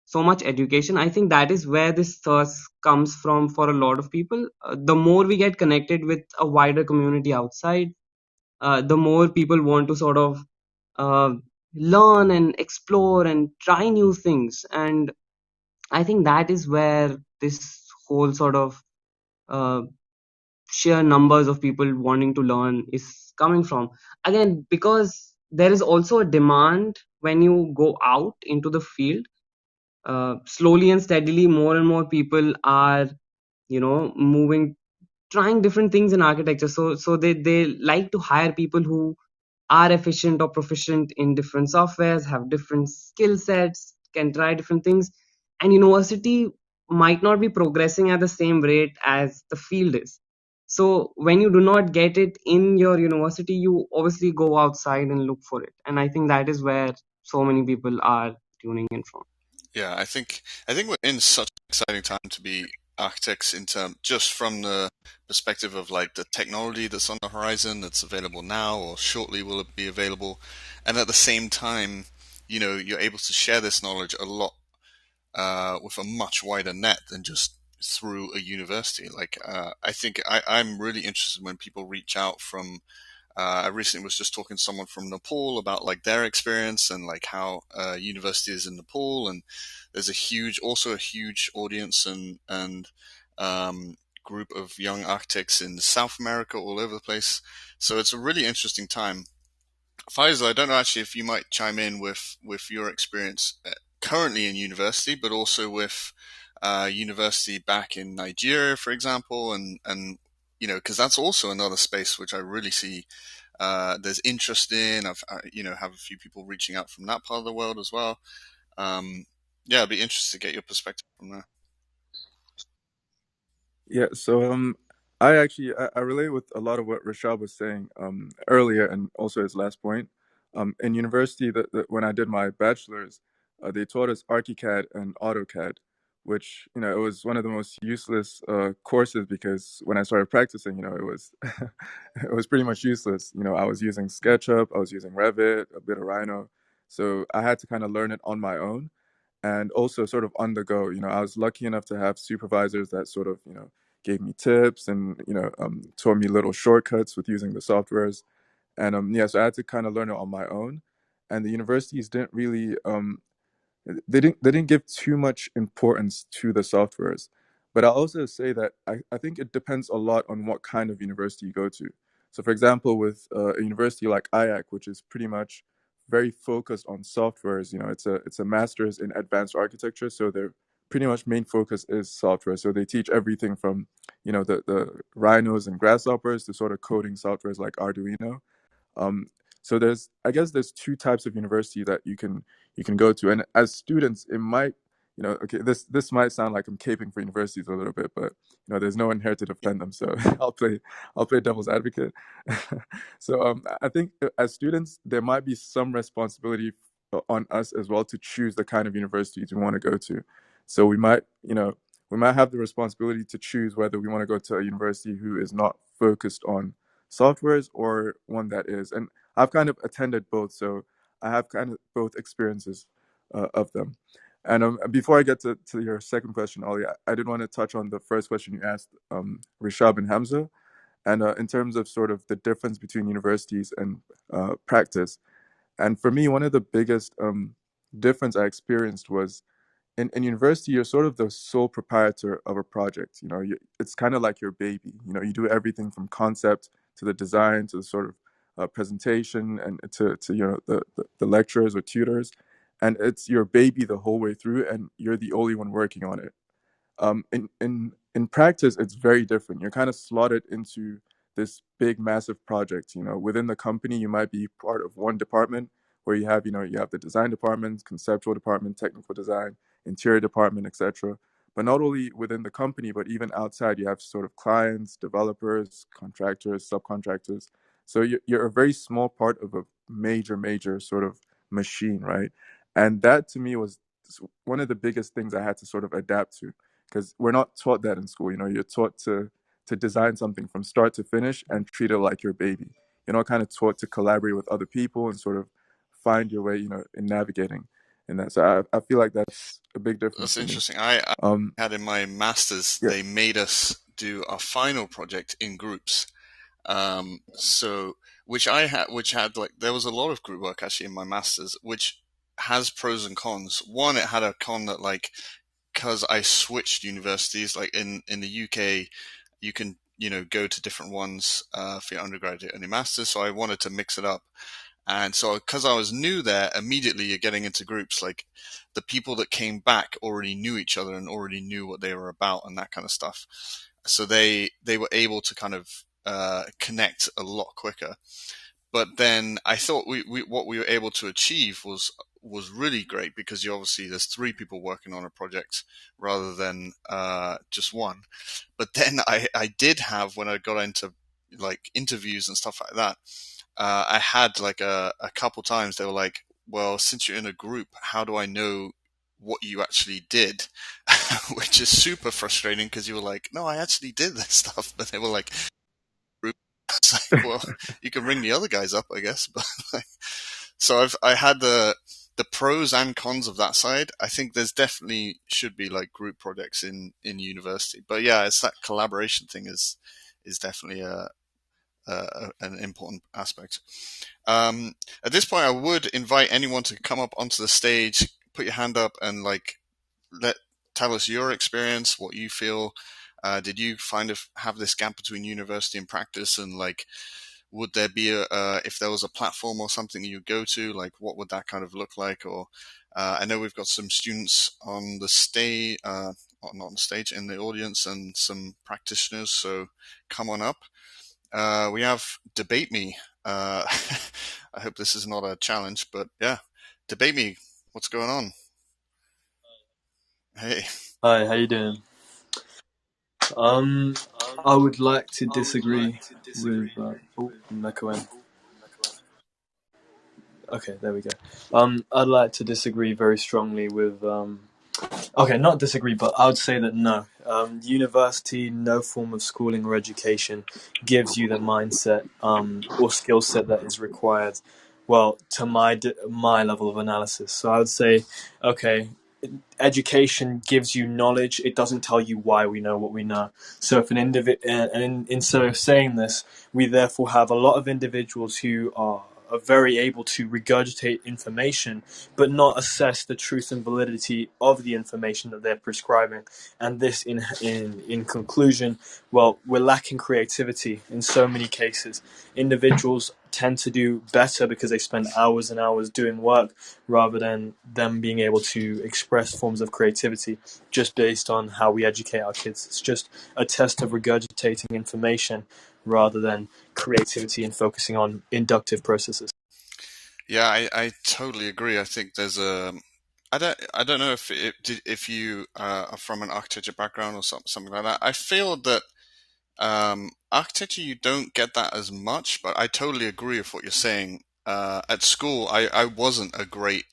so much education, I think that is where this thirst comes from for a lot of people. The more we get connected with a wider community outside, the more people want to sort of uh, learn and explore and try new things. And I think that is where this whole sort of uh, sheer numbers of people wanting to learn is coming from. Again, because there is also a demand when you go out into the field. Slowly and steadily, more and more people are, moving, trying different things in architecture. So they like to hire people who are efficient or proficient in different softwares, have different skill sets, can try different things. And university might not be progressing at the same rate as the field is. So when you do not get it in your university, you obviously go outside and look for it. And I think that is where so many people are tuning in from. Yeah, I think we're in such an exciting time to be architects in term just from the perspective of like the technology that's on the horizon that's available now or shortly will it be available, and at the same time, you're able to share this knowledge a lot with a much wider net than just through a university. Like I think I'm really interested when people reach out from I recently was just talking to someone from Nepal about like their experience and like how university is in Nepal, and there's also a huge audience and um, group of young architects in South America, all over the place. So it's a really interesting time. Faisal, I don't know actually if you might chime in with your experience currently in university, but also with university back in Nigeria, for example, and because that's also another space which I really see there's interest in. Have a few people reaching out from that part of the world as well. Yeah, I'd be interested to get your perspective from there. Yeah, so I relate with a lot of what Rashad was saying earlier, and also his last point. In university, when I did my bachelor's, they taught us ArchiCAD and AutoCAD, which it was one of the most useless courses because when I started practicing, it was it was pretty much useless. I was using SketchUp, I was using Revit, a bit of Rhino, So I had to kind of learn it on my own and also sort of on the go. I was lucky enough to have supervisors that sort of, gave me tips and, taught me little shortcuts with using the softwares. And yeah, so I had to kind of learn it on my own. And the universities didn't really they didn't give too much importance to the softwares. But I'll also say that I think it depends a lot on what kind of university you go to. So for example, with a university like IAC, which is pretty much very focused on softwares, it's a master's in advanced architecture, so their pretty much main focus is software. So they teach everything from the rhinos and grasshoppers to sort of coding softwares like Arduino. um, so I guess there's two types of university that you can go to, and as students, it might, okay, this might sound like I'm caping for universities a little bit, but there's no one here to defend them, so I'll play devil's advocate. So I think as students, there might be some responsibility on us as well to choose the kind of universities we want to go to. So we might have the responsibility to choose whether we want to go to a university who is not focused on softwares or one that is. And I've kind of attended both, so I have kind of both experiences of them. And before I get to your second question, Ollie, I did want to touch on the first question you asked, Rishab and Hamza, and in terms of sort of the difference between universities and practice. And for me, one of the biggest difference I experienced was in university, you're sort of the sole proprietor of a project. It's kind of like your baby. You do everything from concept to the design to the sort of presentation and to the lecturers or tutors, and it's your baby the whole way through, and you're the only one working on it. In practice, it's very different. You're kind of slotted into this big, massive project. Within the company, you might be part of one department where you have the design department, conceptual department, technical design, interior department, etc. But not only within the company, but even outside, you have sort of clients, developers, contractors, subcontractors. So you're a very small part of a major, major sort of machine, right? And that to me was one of the biggest things I had to sort of adapt to, because we're not taught that in school. You're taught to design something from start to finish and treat it like your baby. You're not kind of taught to collaborate with other people and sort of find your way, in navigating in that. So I feel like that's a big difference That's for me. interesting. I Um, had in my masters, yeah. they made us do our final project in groups. So which had like there was a lot of group work actually in my masters, which has pros and cons. One, it had a con that like because I switched universities, like in the UK, you can go to different ones for your undergraduate and your masters. So I wanted to mix it up. And so, because I was new there, immediately you're getting into groups. Like the people that came back already knew each other and already knew what they were about and that kind of stuff. So they were able to kind of connect a lot quicker. But then I thought we what we were able to achieve was really great because you obviously there's three people working on a project rather than just one. But then I did have when I got into like interviews and stuff like that, I had like a couple times they were like, well, since you're in a group, how do I know what you actually did? Which is super frustrating because you were like, no, I actually did this stuff. But they were like, group. It's like, well, you can ring the other guys up, I guess. But like, so I had the pros and cons of that side. I think there's definitely should be like group projects in university. But yeah, it's that collaboration thing is definitely an important aspect. At this point, I would invite anyone to come up onto the stage, put your hand up, and like let tell us your experience, what you feel. Did you have this gap between university and practice, and like, would there be if there was a platform or something you go to, like, what would that kind of look like? Or I know we've got some students on the stage, not on the stage, in the audience, and some practitioners. So come on up. We have Debate Me. I hope this is not a challenge, but yeah, Debate Me. What's going on? Hey. Hi, how you doing? Um, I would like to disagree with. I'm echoing. Okay, there we go. I'd like to disagree very strongly with. Okay, not disagree, but I would say that no. University, no form of schooling or education gives you the mindset or skill set that is required well, to my level of analysis. So I would say, okay, education gives you knowledge. It doesn't tell you why we know what we know. So if an and so saying this, we therefore have a lot of individuals who are very able to regurgitate information, but not assess the truth and validity of the information that they're prescribing. And this, in conclusion, well, we're lacking creativity in so many cases. Individuals tend to do better because they spend hours and hours doing work rather than them being able to express forms of creativity just based on how we educate our kids. It's just a test of regurgitating information rather than creativity and focusing on inductive processes. Yeah, I totally agree. I think there's a I don't know if you are from an architecture background or something like that. I feel that architecture you don't get that as much, but I totally agree with what you're saying. At school, I wasn't a great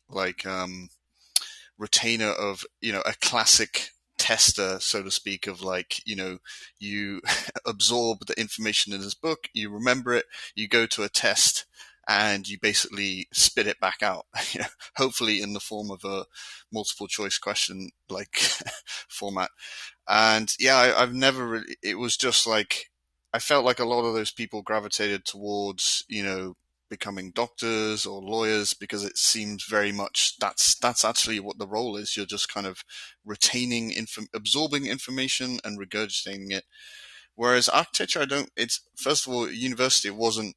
retainer of a classic tester, so to speak, of you absorb the information in this book, you remember it, you go to a test, and you basically spit it back out, hopefully in the form of a multiple choice question like format. And yeah, I've never really, it was just like, I felt like a lot of those people gravitated towards, becoming doctors or lawyers because it seems very much that's actually what the role is. You're just kind of retaining, absorbing information and regurgitating it. Whereas architecture, I don't, it's, first of all, university, it wasn't,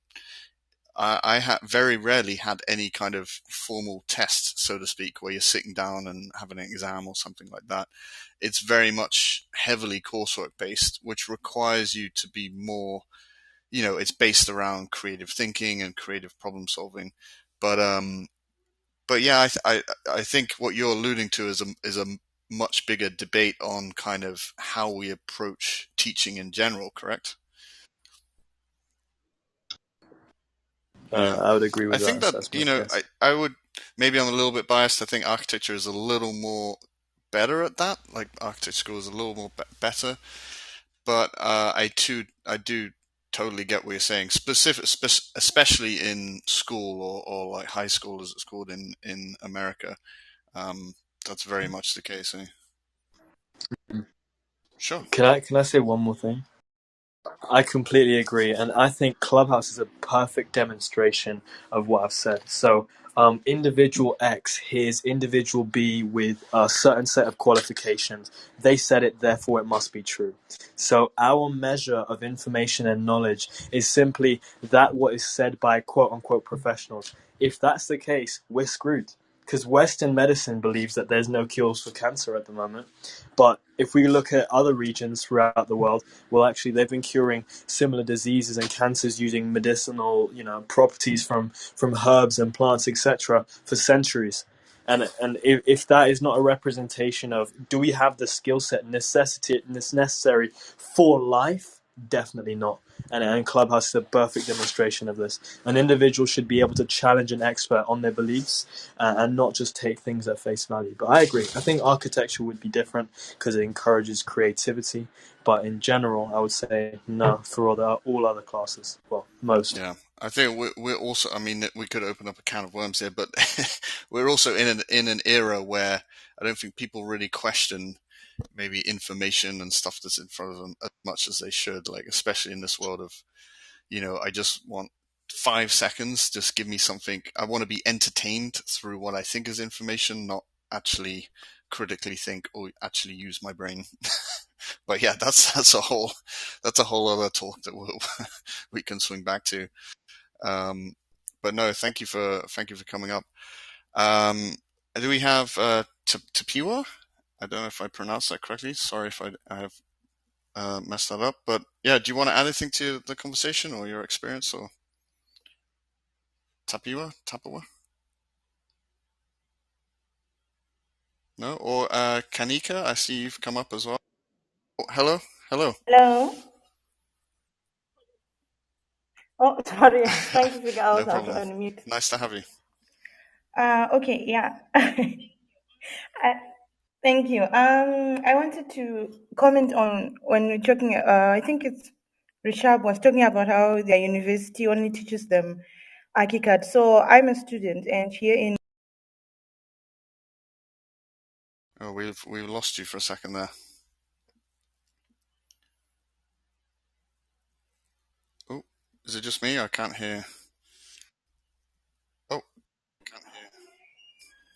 I very rarely had any kind of formal test, so to speak, where you're sitting down and having an exam or something like that. It's very much heavily coursework based, which requires you to be more, it's based around creative thinking and creative problem solving. But yeah, I think what you're alluding to is a much bigger debate on kind of how we approach teaching in general, correct? Yeah. I would agree I with that think that, assessment, yes. I would, maybe I'm a little bit biased. I think architecture is a little more better at that. Like architecture school is a little more better, but I do totally get what you're saying. Especially in school or like high school, as it's called in America. That's very much the case. Eh? Sure. Can I say one more thing? I completely agree, and I think Clubhouse is a perfect demonstration of what I've said. So, individual X hears individual B with a certain set of qualifications. They said it, therefore it must be true. So, our measure of information and knowledge is simply that what is said by quote unquote professionals. If that's the case, we're screwed. Because Western medicine believes that there's no cures for cancer at the moment. But if we look at other regions throughout the world, well, actually, they've been curing similar diseases and cancers using medicinal, properties from herbs and plants, etc., for centuries. And if that is not a representation of, do we have the skill set necessary for life? Definitely not. And Clubhouse is a perfect demonstration of this. An individual should be able to challenge an expert on their beliefs and not just take things at face value. But I agree. I think architecture would be different because it encourages creativity. But in general, I would say no for all other classes. Well, most. Yeah, I think we're also. I mean, we could open up a can of worms here, but we're also in an era where I don't think people really question maybe information and stuff that's in front of them as much as they should. Like, especially in this world of, I just want 5 seconds. Just give me something. I want to be entertained through what I think is information, not actually critically think or actually use my brain. But yeah, that's a whole other talk that we can swing back to. But no, thank you for coming up. Um, do we have Tapiwa? I don't know if I pronounced that correctly. Sorry if I have messed that up. But yeah, do you want to add anything to the conversation or your experience or Tapiwa? No? Or Kanika? I see you've come up as well. Oh, hello, hello. Hello. Oh, sorry. I was trying to figure No out how to problem. unmute. Nice to have you. Okay, yeah. Uh, Thank you. I wanted to comment on when we're talking. I think it's Rishab was talking about how their university only teaches them Archicad. So I'm a student, and here in Oh, we've lost you for a second there. Oh, is it just me? I can't hear. Oh, can't hear.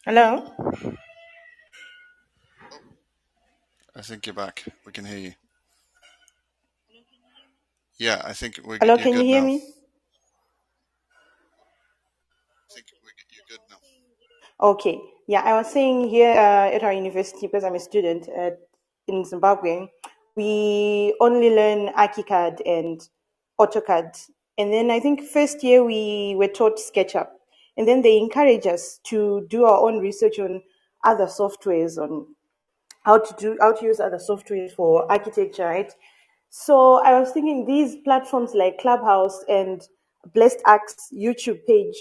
hello, I think you're back. We can hear you. Yeah, I think hello, you're can you good hear now. me? You're good now. Okay, yeah, I was saying here at our university, because I'm a student in Zimbabwe, we only learn Archicad and AutoCAD. And then I think first year we were taught SketchUp. And then they encourage us to do our own research on other softwares, on how to use other software for architecture, right? So I was thinking these platforms like Clubhouse and Blessed Axe YouTube page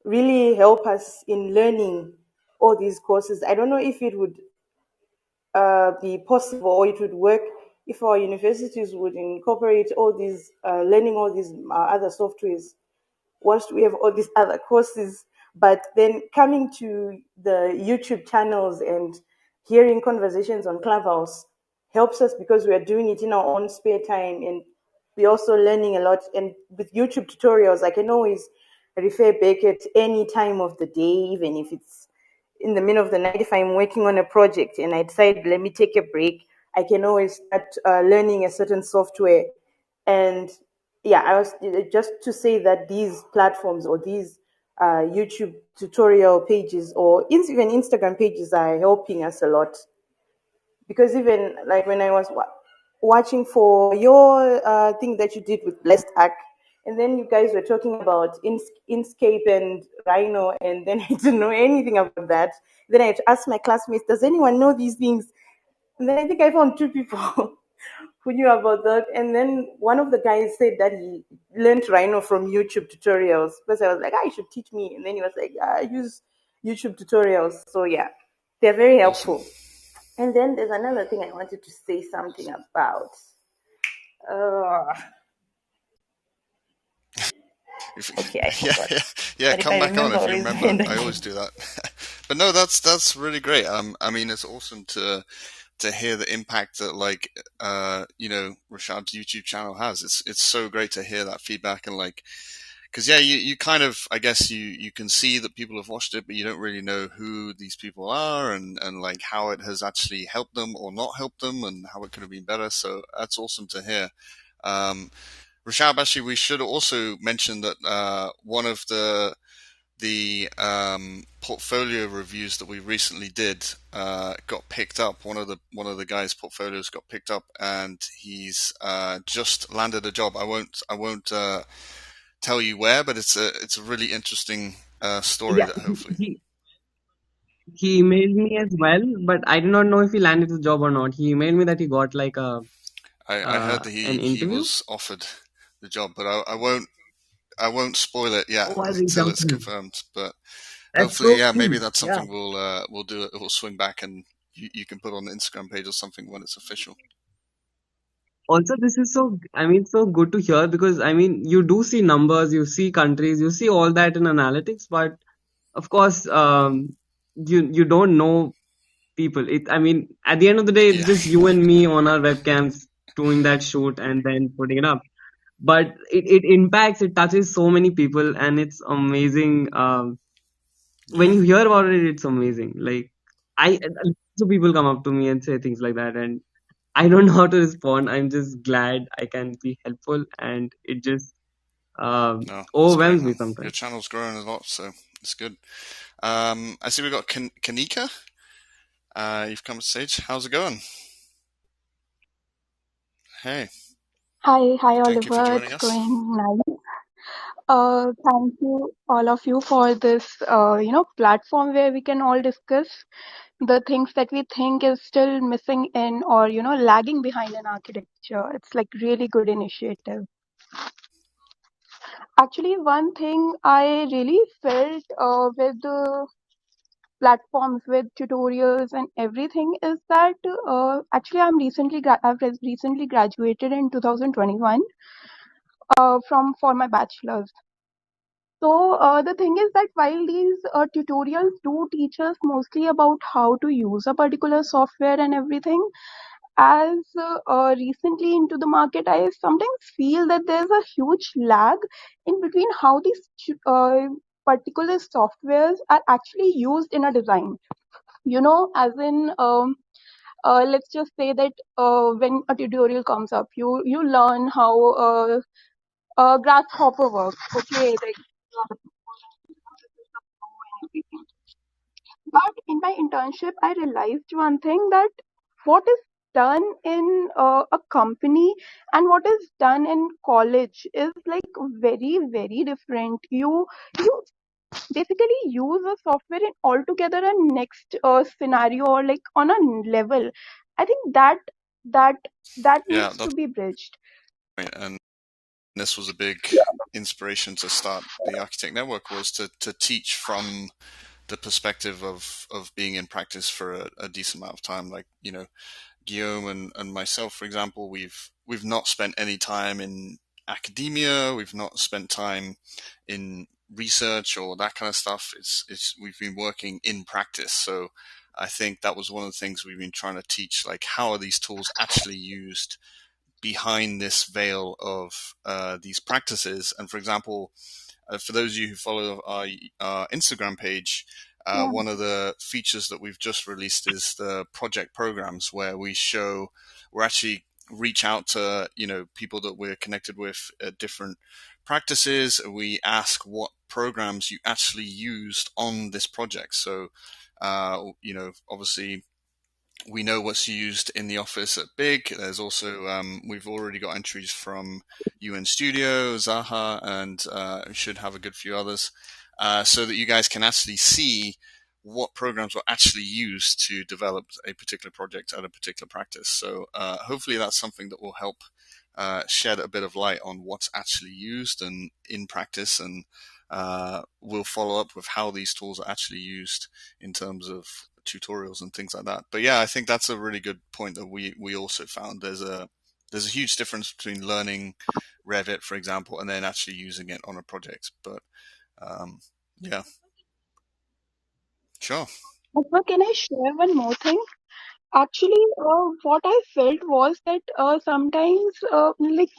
really help us in learning all these courses. I don't know if it would be possible or it would work if our universities would incorporate all these learning all these other softwares once we have all these other courses. But then coming to the YouTube channels and hearing conversations on Clubhouse helps us because we are doing it in our own spare time, and we're also learning a lot. And with YouTube tutorials, I can always refer back at any time of the day, even if it's in the middle of the night. If I'm working on a project and I decide, let me take a break, I can always start learning a certain software. And yeah, I was just to say that these platforms or these YouTube tutorial pages or even Instagram pages are helping us a lot, because even like when I was watching for your thing that you did with Blessed Act, and then you guys were talking about Inkscape and Rhino, and then I didn't know anything about that. Then I had to ask my classmates, does anyone know these things? And then I think I found two people who knew about that. And then one of the guys said that he learned Rhino from YouTube tutorials. Because I was like, you should teach me. And then he was like, I use YouTube tutorials. So yeah, they're very Awesome. helpful. And then there's another thing I wanted to say something about. Uh, If, okay, I yeah, forgot. yeah, yeah. But if Come I back on remember, if I'll you raise my remember. hand I always again. do that. But no, that's really great. I mean, it's awesome to hear the impact that Rashad's YouTube channel has. It's so great to hear that feedback and like because yeah, you kind of I guess you can see that people have watched it, but you don't really know who these people are and like how it has actually helped them or not helped them and how it could have been better. So that's awesome to hear. Um, Rashad, actually, we should also mention that one of the portfolio reviews that we recently did got picked up. One of the guys' portfolios got picked up, and he's just landed a job. I won't tell you where, but it's a really interesting story Yeah, that hopefully he emailed me as well, but I do not know if he landed the job or not. He emailed me that he got like I heard that an he interview. was offered the job, but I won't spoil it yet Oh, I'll reach till out it's to him. confirmed. But That's hopefully, so yeah, maybe cool. that's Yeah. something we'll do. It will swing back, and you can put on the Instagram page or something when it's official. Also, this is so good to hear because you do see numbers, you see countries, you see all that in analytics, but of course, you don't know people. At the end of the day, it's Yeah, just you and me on our webcams doing that shoot and then putting it up. But it impacts, it touches so many people, and it's amazing. When yeah, you hear about it, it's amazing. Like so people come up to me and say things like that, and I don't know how to respond. I'm just glad I can be helpful, and it just no, it's great, overwhelms me man. Your sometimes. channel's growing a lot, so it's good. I see we got Kanika. You've come to stage. How's it going? Hey, Hi, thank you for Oliver. joining It's us. going nice. Thank you all of you for this, platform where we can all discuss the things that we think is still missing in or, lagging behind in architecture. It's like really good initiative. Actually, one thing I really felt with the platforms with tutorials and everything is that actually I've recently graduated in 2021 from for my bachelor's. So the thing is that while these tutorials do teach us mostly about how to use a particular software and everything, as recently into the market, I sometimes feel that there's a huge lag in between how these particular softwares are actually used in a design. As in, let's just say that when a tutorial comes up, you learn how grasshopper works. Okay, like but in my internship, I realized one thing that what is done in a company and what is done in college is like very, very different. You basically use a software in altogether a next scenario or like on a level. I think that that Yeah, needs that's to be bridged. right. And this was a big inspiration to start the Architect Network, was to teach from the perspective of being in practice for a decent amount of time. Like, Guillaume and myself, for example, we've not spent any time in academia. We've not spent time in research or that kind of stuff. It's we've been working in practice. So I think that was one of the things we've been trying to teach, like how are these tools actually used behind this veil of these practices. And for example, for those of you who follow our Instagram page, Yeah. one of the features that we've just released is the project programs, where we're actually reach out to people that we're connected with at different practices. We ask what programs you actually used on this project. So obviously we know what's used in the office at Big. There's also we've already got entries from UN Studio, Zaha, and we should have a good few others, so that you guys can actually see what programs were actually used to develop a particular project at a particular practice. So hopefully that's something that will help shed a bit of light on what's actually used and in practice, and we'll follow up with how these tools are actually used in terms of tutorials and things like that. But yeah, I think that's a really good point that we also found. There's a huge difference between learning Revit, for example, and then actually using it on a project. But yeah, sure. Also, can I share one more thing? Actually, what I felt was that sometimes, like,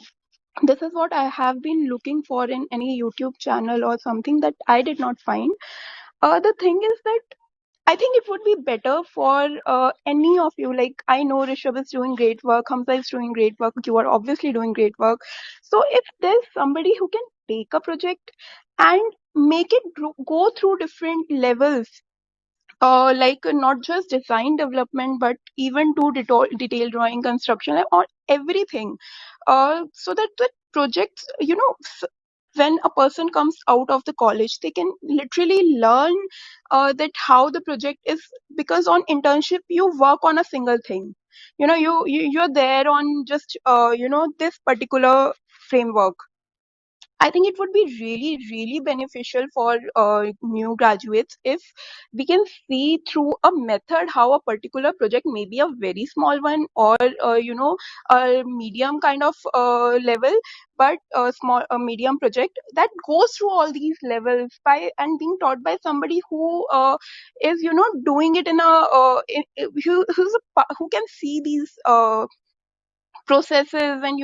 this is what I have been looking for in any YouTube channel or something that I did not find. The thing is that I think it would be better for any of you. Like, I know Rishabh is doing great work, Hamza is doing great work, you are obviously doing great work. So, if there's somebody who can take a project and make it go through different levels, like not just design development but even to detail drawing construction or everything, so that the projects, when a person comes out of the college they can literally learn that how the project is, because on internship you work on a single thing. You're there on just this particular framework. I think it would be really, really beneficial for new graduates if we can see through a method how a particular project, maybe a very small one or a medium kind of level, but a medium project that goes through all these levels by and being taught by somebody who is doing it in a who can see these processes and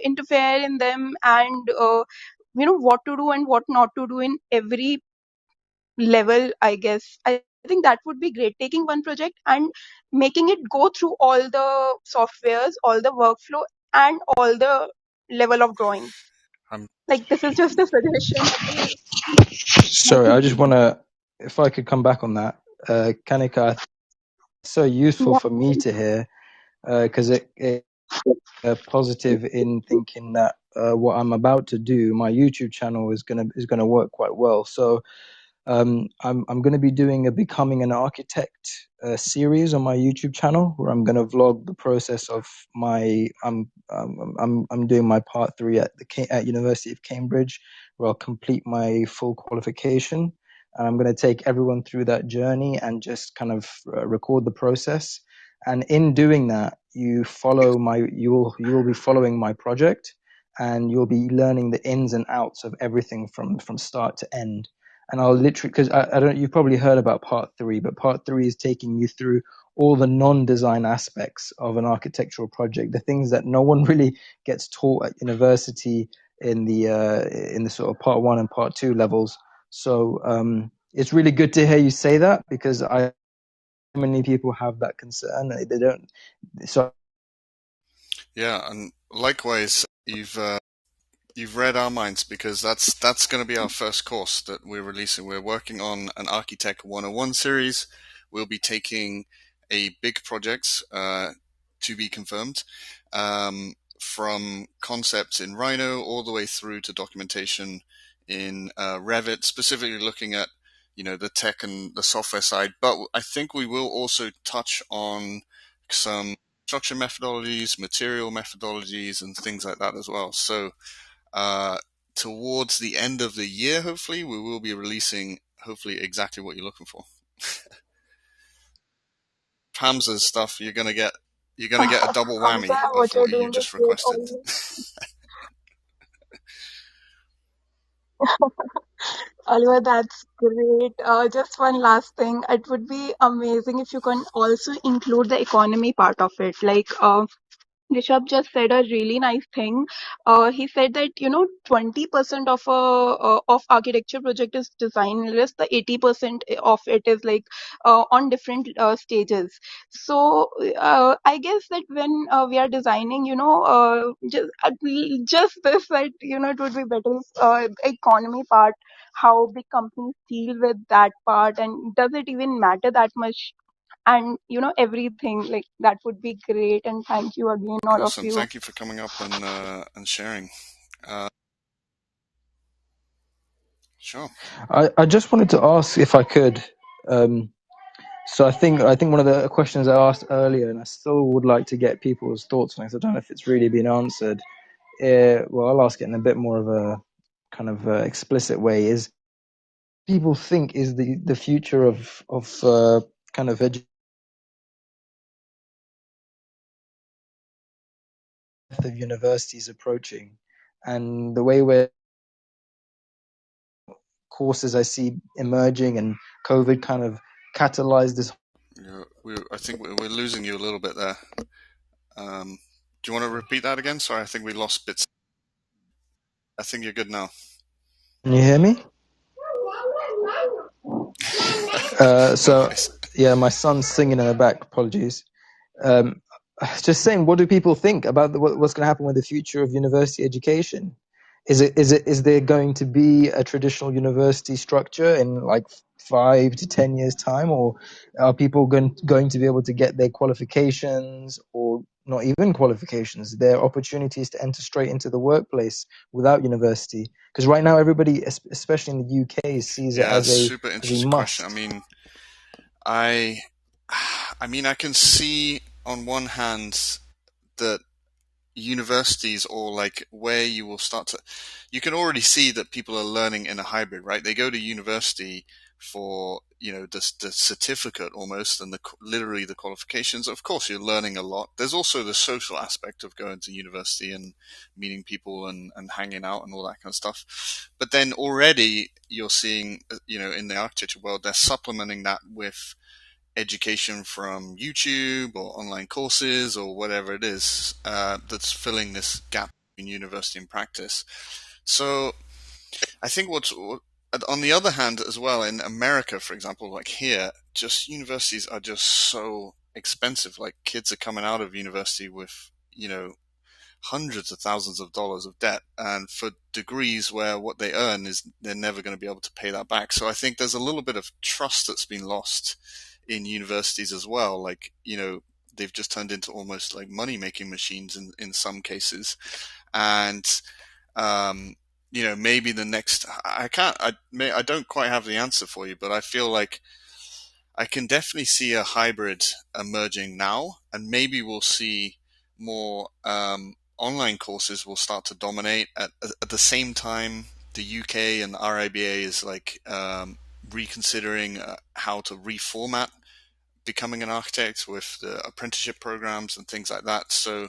interfere in them, and what to do and what not to do in every level. I guess I think that would be great, taking one project and making it go through all the softwares, all the workflow, and all the level of drawings. I'm Like, this is just a suggestion. Sorry, I just want to, if I could come back on that, Kanika, it's so useful Yeah. for me to hear, because it positive in thinking that what I'm about to do, my YouTube channel is gonna work quite well. So I'm going to be doing a becoming an architect series on my YouTube channel, where I'm going to vlog the process of my I'm doing my part 3 at at University of Cambridge, where I'll complete my full qualification, and I'm going to take everyone through that journey and just kind of record the process. And in doing that, you will be following my project, and you'll be learning the ins and outs of everything from start to end. And I'll literally, because I don't, you've probably heard about part 3, but part 3 is taking you through all the non-design aspects of an architectural project, the things that no one really gets taught at university in the sort of part 1 and part 2 levels. So it's really good to hear you say that, because many people have that concern. They don't. So Yeah, and likewise, you've read our minds, because that's going to be our first course that we're releasing. We're working on an Archi-Tech 101 series. We'll be taking a big project to be confirmed, from concepts in Rhino all the way through to documentation in Revit, specifically looking at the tech and the software side. But I think we will also touch on some construction methodologies, material methodologies, and things like that as well. So uh, towards the end of the year, hopefully, we will be releasing hopefully exactly what you're looking for. Hamza's stuff, you're gonna get a double Hamza, whammy what of you're what you doing is just great. requested. Oliver, that's great. Just one last thing. It would be amazing if you can also include the economy part of it. Like, Rishabh just said a really nice thing. He said that 20% of architecture project is design risk. The 80% of it is like on different stages. So I guess that when we are designing, just this, that it would be better if, economy part, how big companies deal with that part, and does it even matter that much? And everything like that would be great. And thank you again, all of Awesome. you. Thank you for coming up and sharing. Uh, sure. I just wanted to ask if I could. Um, so I think one of the questions I asked earlier, and I still would like to get people's thoughts on it, 'cause I don't know if it's really been answered. Well, I'll ask it in a bit more of a kind of explicit way. Is people think is the future of kind of of universities approaching, and the way where courses I see emerging, and COVID kind of catalyzed this. I think we're losing you a little bit there. Do you want to repeat that again? Sorry, I think we lost bits. I think you're good now. Can you hear me? No So worries. yeah, my son's singing in the back. Apologies. Um, just saying, what do people think about what's going to happen with the future of university education? Is there going to be a traditional university structure in like 5 to 10 years time, or are people going to be able to get their qualifications, or not even qualifications, their opportunities to enter straight into the workplace without university? Because right now everybody, especially in the UK, sees it Yeah, as a super interesting question. must. I, I mean, I can see on one hand that universities, or like where you will start to, you can already see that people are learning in a hybrid, right? They go to university for the certificate almost, and literally the qualifications. Of course you're learning a lot. There's also the social aspect of going to university and meeting people and hanging out and all that kind of stuff. But then already you're seeing in the architecture world, they're supplementing that with education from YouTube or online courses or whatever it is that's filling this gap between university and practice. So I think on the other hand as well, in America, for example, like here, just universities are just so expensive. Like kids are coming out of university with, hundreds of thousands of dollars of debt, and for degrees where what they earn is they're never going to be able to pay that back. So I think there's a little bit of trust that's been lost in universities as well. Like, they've just turned into almost like money making machines in some cases. And, maybe the next, I don't quite have the answer for you, but I feel like I can definitely see a hybrid emerging now, and maybe we'll see more online courses will start to dominate at the same time. The UK and the RIBA is like reconsidering how to reformat becoming an architect with the apprenticeship programs and things like that. So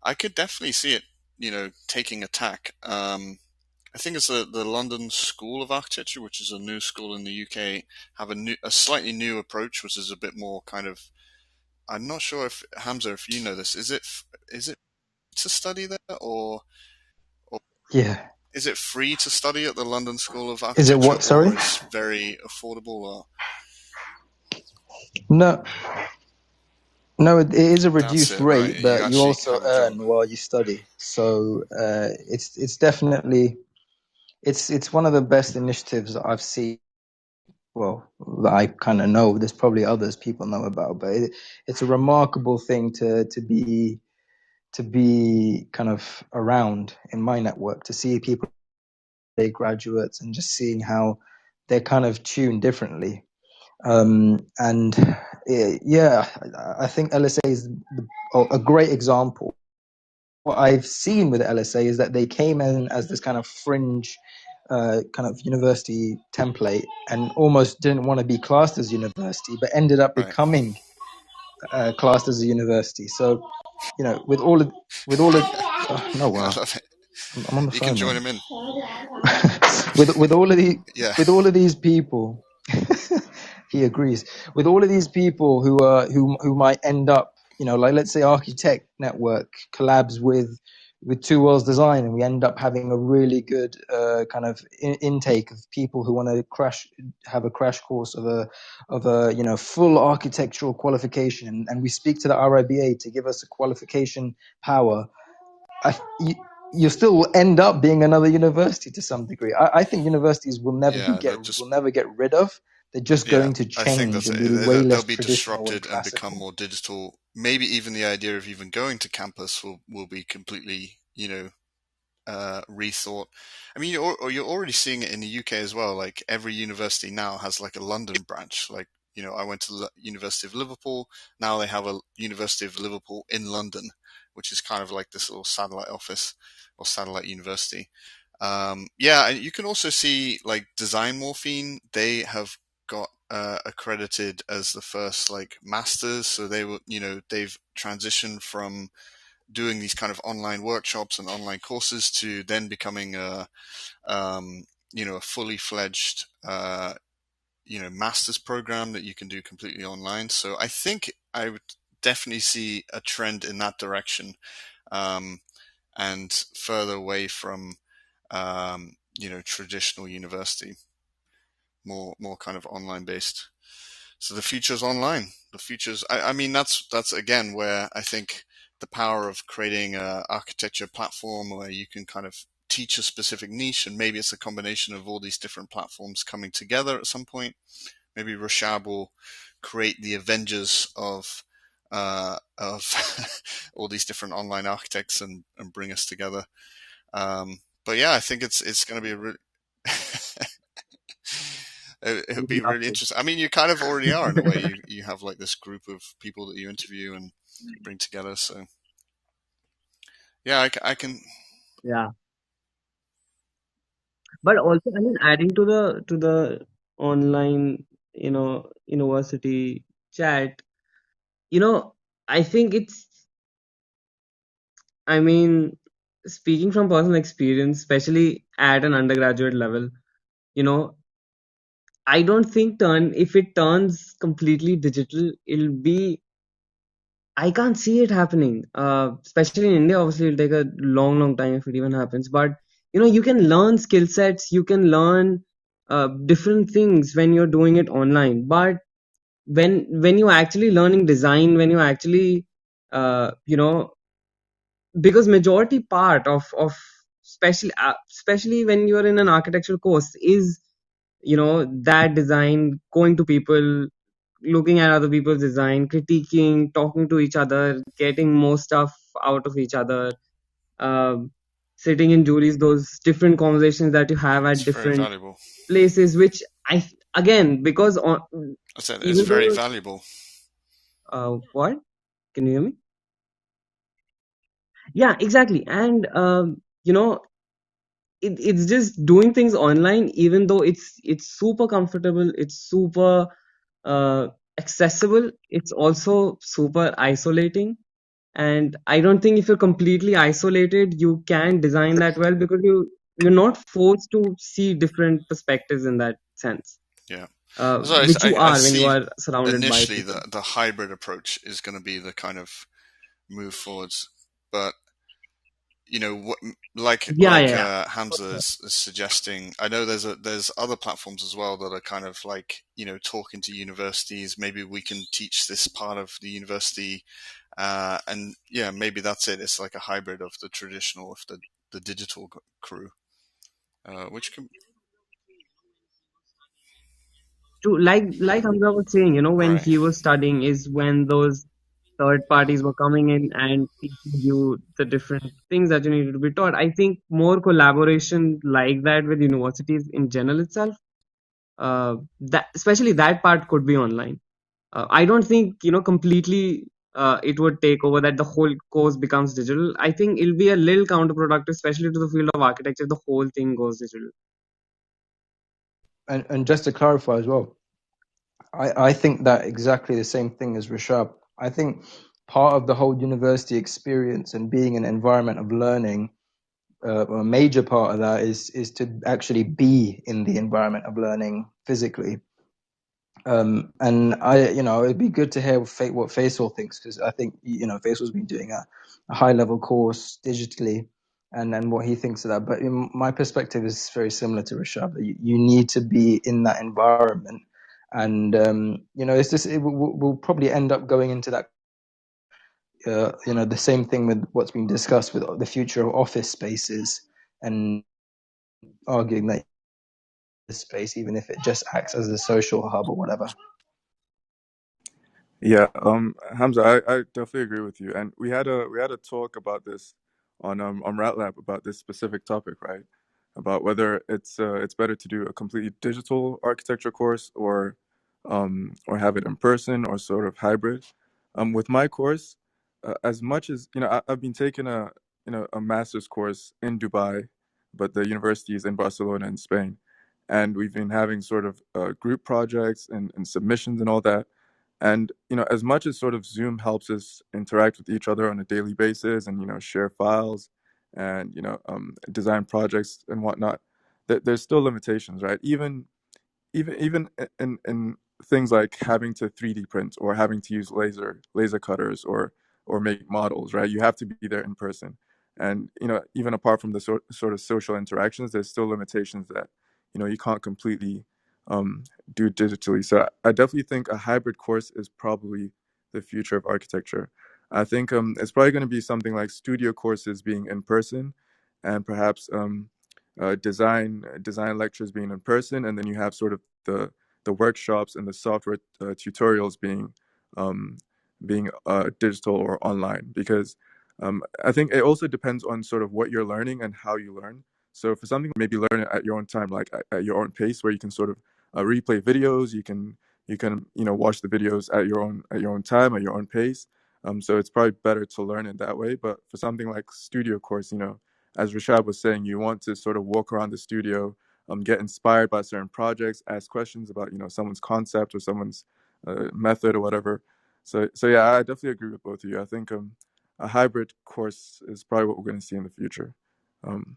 I could definitely see it taking a tack. I think it's the London School of Architecture, which is a new school in the UK, have a slightly new approach, which is a bit more kind of. I'm not sure if Hamza, if you know this, is it to study there, or Yeah. is it free to study at the London School of Is it Architecture, what? Sorry. or is very affordable? Or No, no, it is a that's reduced it, right? rate, You but you actually also have a job. earn while you study. So it's definitely it's one of the best initiatives that I've seen. Well, that I kind of know. There's probably others people know about, but it's a remarkable thing to be kind of around in my network, to see people, they graduates, and just seeing how they're kind of tuned differently. And yeah, I think LSA is a great example. What I've seen with LSA is that they came in as this kind of fringe kind of university template and almost didn't want to be classed as university, but ended up Right. becoming classed as a university. So, with all of I Noah, love it. I'm on the You can phone, join man. him in. with all of the Yeah. with all of these people, he agrees. With all of these people who might end up, like let's say Archi-Tech network collabs with Two Worlds Design, and we end up having a really good kind of intake of people who want to have a crash course of a full architectural qualification, and we speak to the RIBA to give us a qualification power. You still end up being another university to some degree. I think universities will never Yeah. will never get rid of. They're just Yeah, going to I think change that's and it. be way They'll less be traditional and disrupted and become classical. more digital. Maybe even the idea of even going to campus will be completely, rethought. I mean, you're already seeing it in the UK as well. Like every university now has like a London branch. Like, I went to the University of Liverpool. Now they have a University of Liverpool in London, which is kind of like this little satellite office or satellite university. Yeah, and you can also see like Design Morphine. They have got accredited as the first like masters. So they've transitioned from doing these kind of online workshops and online courses to then becoming a fully fledged master's program that you can do completely online. So I think I would definitely see a trend in that direction, um, and further away from traditional university, more kind of online based. So the future's online. The future's. I mean, that's again where I think the power of creating a architecture platform where you can kind of teach a specific niche, and maybe it's a combination of all these different platforms coming together at some point. Maybe Rashab will create the Avengers of all these different online architects and bring us together. But yeah, I think it's going to be a really it would Would be love really to. interesting. I mean, you kind of already are in a way. You have like this group of people that you interview and bring together. So yeah, I can. Yeah, but also, I mean, adding to the online, university chat, I think I mean, speaking from personal experience, especially at an undergraduate level, you know, I don't think if it turns completely digital, I can't see it happening. Especially in India, obviously it'll take a long, long time if it even happens. But you can learn skill sets, you can learn different things when you're doing it online. But when you're actually learning design, when you actually because majority part of especially when you're in an architectural course is that design, going to people, looking at other people's design, critiquing, talking to each other, getting more stuff out of each other, um, sitting in juries, those different conversations that you have at It's very different valuable. places, which again, because I said it's even very though valuable. what, can you hear me? Yeah, exactly. And it's just doing things online, even though it's super comfortable, it's super uh, accessible, it's also super isolating. And I don't think if you're completely isolated, you can design that well, because you're not forced to see different perspectives in that sense, Yeah. So which you I are when you see are surrounded by initially people. the hybrid approach is going to be the kind of move forwards, but what, Yeah, yeah, yeah. Hamza is suggesting. I know there's other platforms as well that are kind of like talking to universities. Maybe we can teach this part of the university, and yeah, maybe that's it. It's like a hybrid of the traditional of the digital crew, which can To like Hamza was saying, when right. he was studying is when those third parties were coming in and teaching you the different things that you needed to be taught. I think more collaboration like that with universities in general itself, that especially that part could be online. I don't think completely it would take over that the whole course becomes digital. I think it'll be a little counterproductive, especially to the field of architecture, if the whole thing goes digital. And just to clarify as well, I think that exactly the same thing as Rishab. I think part of the whole university experience and being an environment of learning, a major part of that is to actually be in the environment of learning physically. And it'd be good to hear what Faisal thinks, because I think, Faisal's been doing a high level course digitally, and what he thinks of that. But my perspective is very similar to Rishab. You need to be in that environment, and it's just we'll probably end up going into that. The same thing with what's been discussed with the future of office spaces, and arguing that space, even if it just acts as a social hub or whatever. Yeah, Hamza, I definitely agree with you. And we had a talk about this on RatLab about this specific topic, right? About whether it's better to do a completely digital architecture course or have it in person or sort of hybrid. With my course, as much as I've been taking a master's course in Dubai, but the university is in Barcelona in Spain, and we've been having sort of group projects and submissions and all that. And as much as sort of Zoom helps us interact with each other on a daily basis and share files and design projects and whatnot, there's still limitations, right? Even in things like having to 3D print or having to use laser cutters or make models, right? You have to be there in person. And even apart from the sort of social interactions, there's still limitations that you can't completely do digitally. So I definitely think a hybrid course is probably the future of architecture. I think it's probably going to be something like studio courses being in person, and perhaps design lectures being in person, and then you have sort of the workshops and the software tutorials um, being digital or online. Because I think it also depends on sort of what you're learning and how you learn. So for something, maybe learn it at your own time, like at your own pace, where you can sort of replay videos. You can watch the videos at your own time, at your own pace. So it's probably better to learn it that way. But for something like studio course, as Rashad was saying, you want to sort of walk around the studio, get inspired by certain projects, ask questions about someone's concept or someone's method or whatever. So yeah, I definitely agree with both of you. I think a hybrid course is probably what we're going to see in the future. Um,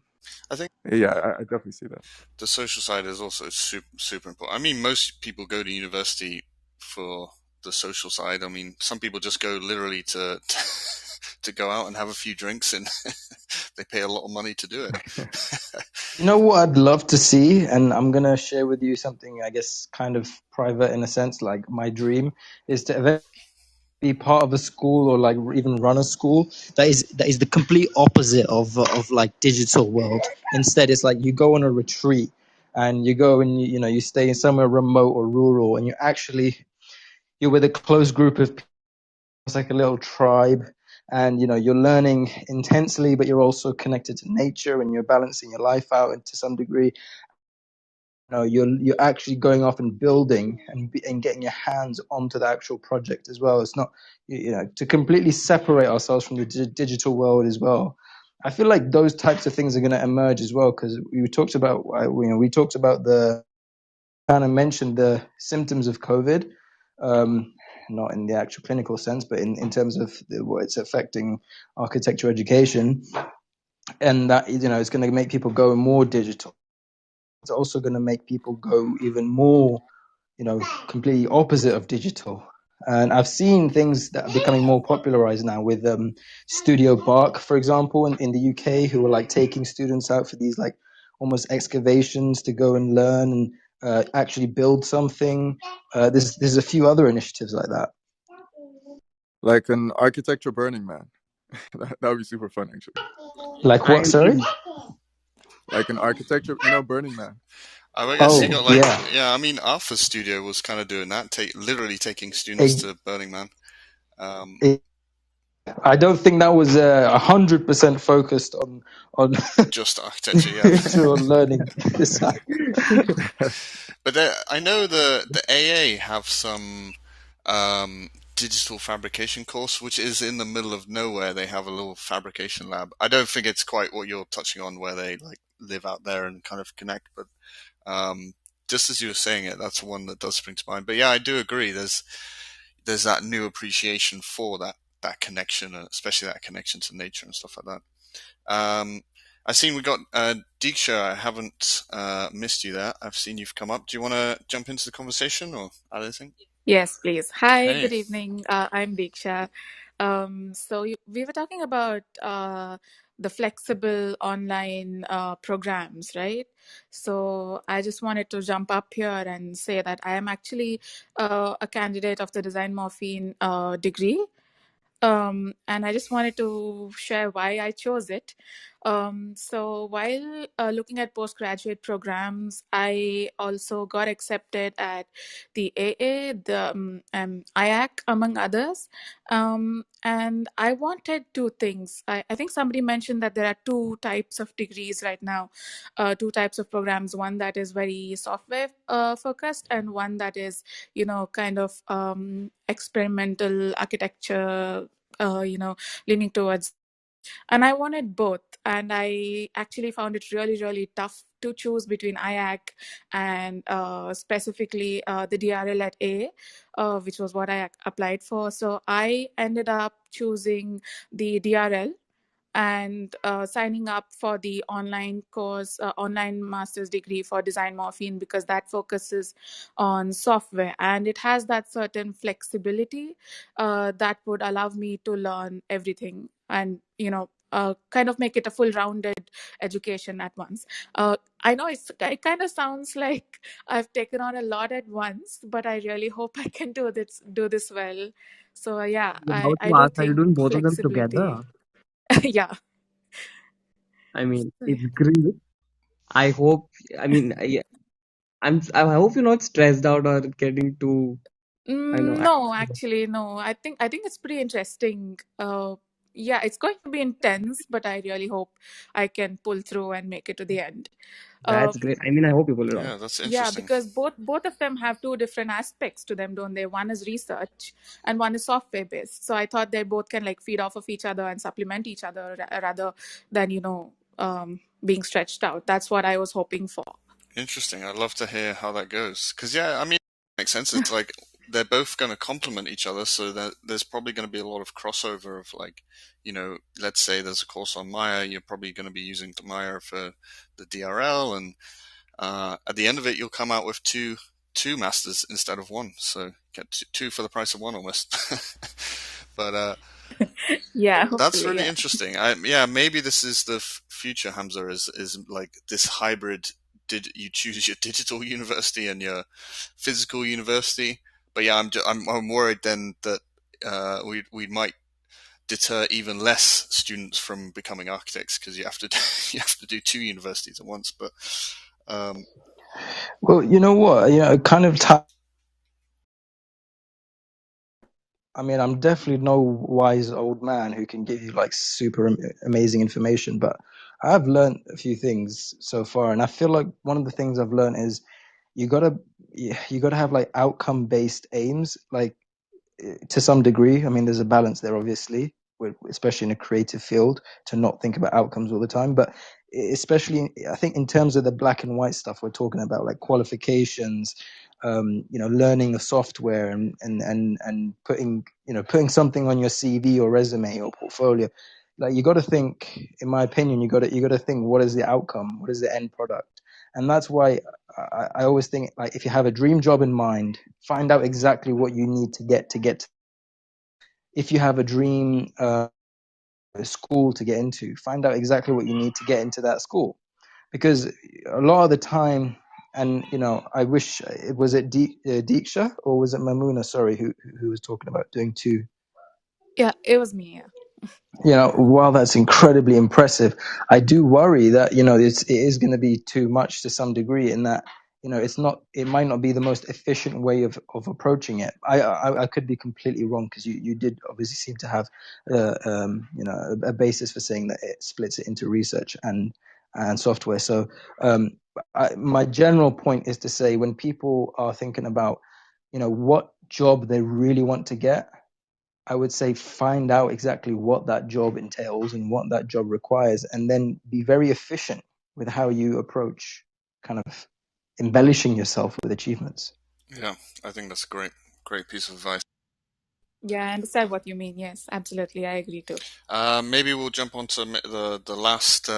I think yeah, I definitely see that. the social side is also super important. I mean, most people go to university for the social side. I mean, some people just go literally to to go out and have a few drinks, and they pay a lot of money to do it. You know what I'd love to see, and I'm gonna share with you something, I guess, kind of private in a sense. Like, my dream is to eventually be part of a school, or like even run a school that is the complete opposite of like digital world. Instead, it's like you go on a retreat, and you go and you stay in somewhere remote or rural, and you're with a close group of people. It's like a little tribe, and you're learning intensely, but you're also connected to nature, and you're balancing your life out and to some degree. You're actually going off and building and getting your hands onto the actual project as well. It's not to completely separate ourselves from the digital world as well. I feel like those types of things are going to emerge as well, because we talked about the kind of mentioned the symptoms of COVID. not in the actual clinical sense, but in terms of what it's affecting architecture education, and that it's going to make people go more digital. It's also going to make people go even more, completely opposite of digital. And I've seen things that are becoming more popularized now with Studio Bark, for example, in the UK, who are like taking students out for these like almost excavations to go and learn and actually build something. There's a few other initiatives like that. Like an architecture Burning Man. That would be super fun, actually. Like what? I Sorry. Like an architecture, Burning Man. I guess you Oh got like, yeah. yeah, I mean, Alpha Studio was kind of doing that, literally taking students It, to Burning Man. Um, it, I don't think that was 100% focused on just architecture, yeah. to learning design. But I know the AA have some digital fabrication course, which is in the middle of nowhere. They have a little fabrication lab. I don't think it's quite what you're touching on, where they like live out there and kind of connect. But just as you were saying it, that's one that does spring to mind. But yeah, I do agree. There's that new appreciation for that connection, and especially that connection to nature and stuff like that. I've seen we got Diksha. I haven't missed you there. I've seen you've come up. Do you want to jump into the conversation or add anything? Yes, please. Hi, Hey, good evening. I'm Diksha. We were talking about the flexible online programs, right? So I just wanted to jump up here and say that I am actually a candidate of the Design Morphine degree. And I just wanted to share why I chose it. So while looking at postgraduate programs, I also got accepted at the AA, the IAC, among others. And I wanted two things. I think somebody mentioned that there are two types of degrees right now, two types of programs. One that is very software focused, and one that is, kind of experimental architecture, leaning towards. And I wanted both. And I actually found it really, really tough to choose between IAC and specifically the DRL at A, which was what I applied for. So I ended up choosing the DRL and signing up for the online course, online master's degree for Design Morphine, because that focuses on software and it has that certain flexibility that would allow me to learn everything and, kind of make it a full-rounded education at once. I know it kind of sounds like I've taken on a lot at once, but I really hope I can do this well. So yeah, was I, about I to do ask, are you think doing both of them flexibility. together? Yeah. I mean, it's great. I hope, I mean, I hope you're not stressed out or getting too, I know. No, actually, no. I think it's pretty interesting. Yeah, it's going to be intense, but I really hope I can pull through and make it to the end. That's great. I mean, I hope you pull it off. yeah, that's Yeah, interesting. because both of them have two different aspects to them, don't they? One is research and one is software based. So I thought they both can like feed off of each other and supplement each other rather than being stretched out. That's what I was hoping for. Interesting. I'd love to hear how that goes. Because yeah, I mean, it makes sense. It's like they're both going to complement each other, so that there's probably going to be a lot of crossover of like, let's say there's a course on Maya, you're probably going to be using Maya for the DRL, and at the end of it, you'll come out with two masters instead of one. So get two for the price of one almost. But Yeah, that's hopefully, really yeah. interesting. Maybe this is the future, Hamza, is like this hybrid. Did you choose your digital university and your physical university? But yeah, I'm worried then that we might deter even less students from becoming architects because you have to you have to do two universities at once. But um, Well, you know what? Kind of. I mean, I'm definitely no wise old man who can give you like super amazing information, but I've learned a few things so far, and I feel like one of the things I've learned is you gotta you gotta have like outcome based aims, like to some degree. I mean, there's a balance there, obviously, especially in a creative field, to not think about outcomes all the time. But especially, I think in terms of the black and white stuff we're talking about, like qualifications, learning the software and putting putting something on your CV or resume or portfolio. Like, you got to think, in my opinion, you got to think, what is the outcome, what is the end product. And that's why I always think, like, if you have a dream job in mind, find out exactly what you need to get. If you have a dream school to get into, find out exactly what you need to get into that school. Because a lot of the time, and I wish it was it Deeksha, or was it Mamuna? Sorry, who was talking about doing two. Yeah, it was me. Yeah. While that's incredibly impressive, I do worry that it is going to be too much to some degree, in that it might not be the most efficient way of approaching it. I could be completely wrong, because you did obviously seem to have a basis for saying that it splits it into research and software. So my general point is to say, when people are thinking about what job they really want to get, I would say find out exactly what that job entails and what that job requires, and then be very efficient with how you approach kind of embellishing yourself with achievements. Yeah, I think that's a great piece of advice. Yeah, I understand what you mean. Yes, absolutely. I agree too. Maybe we'll jump on to the last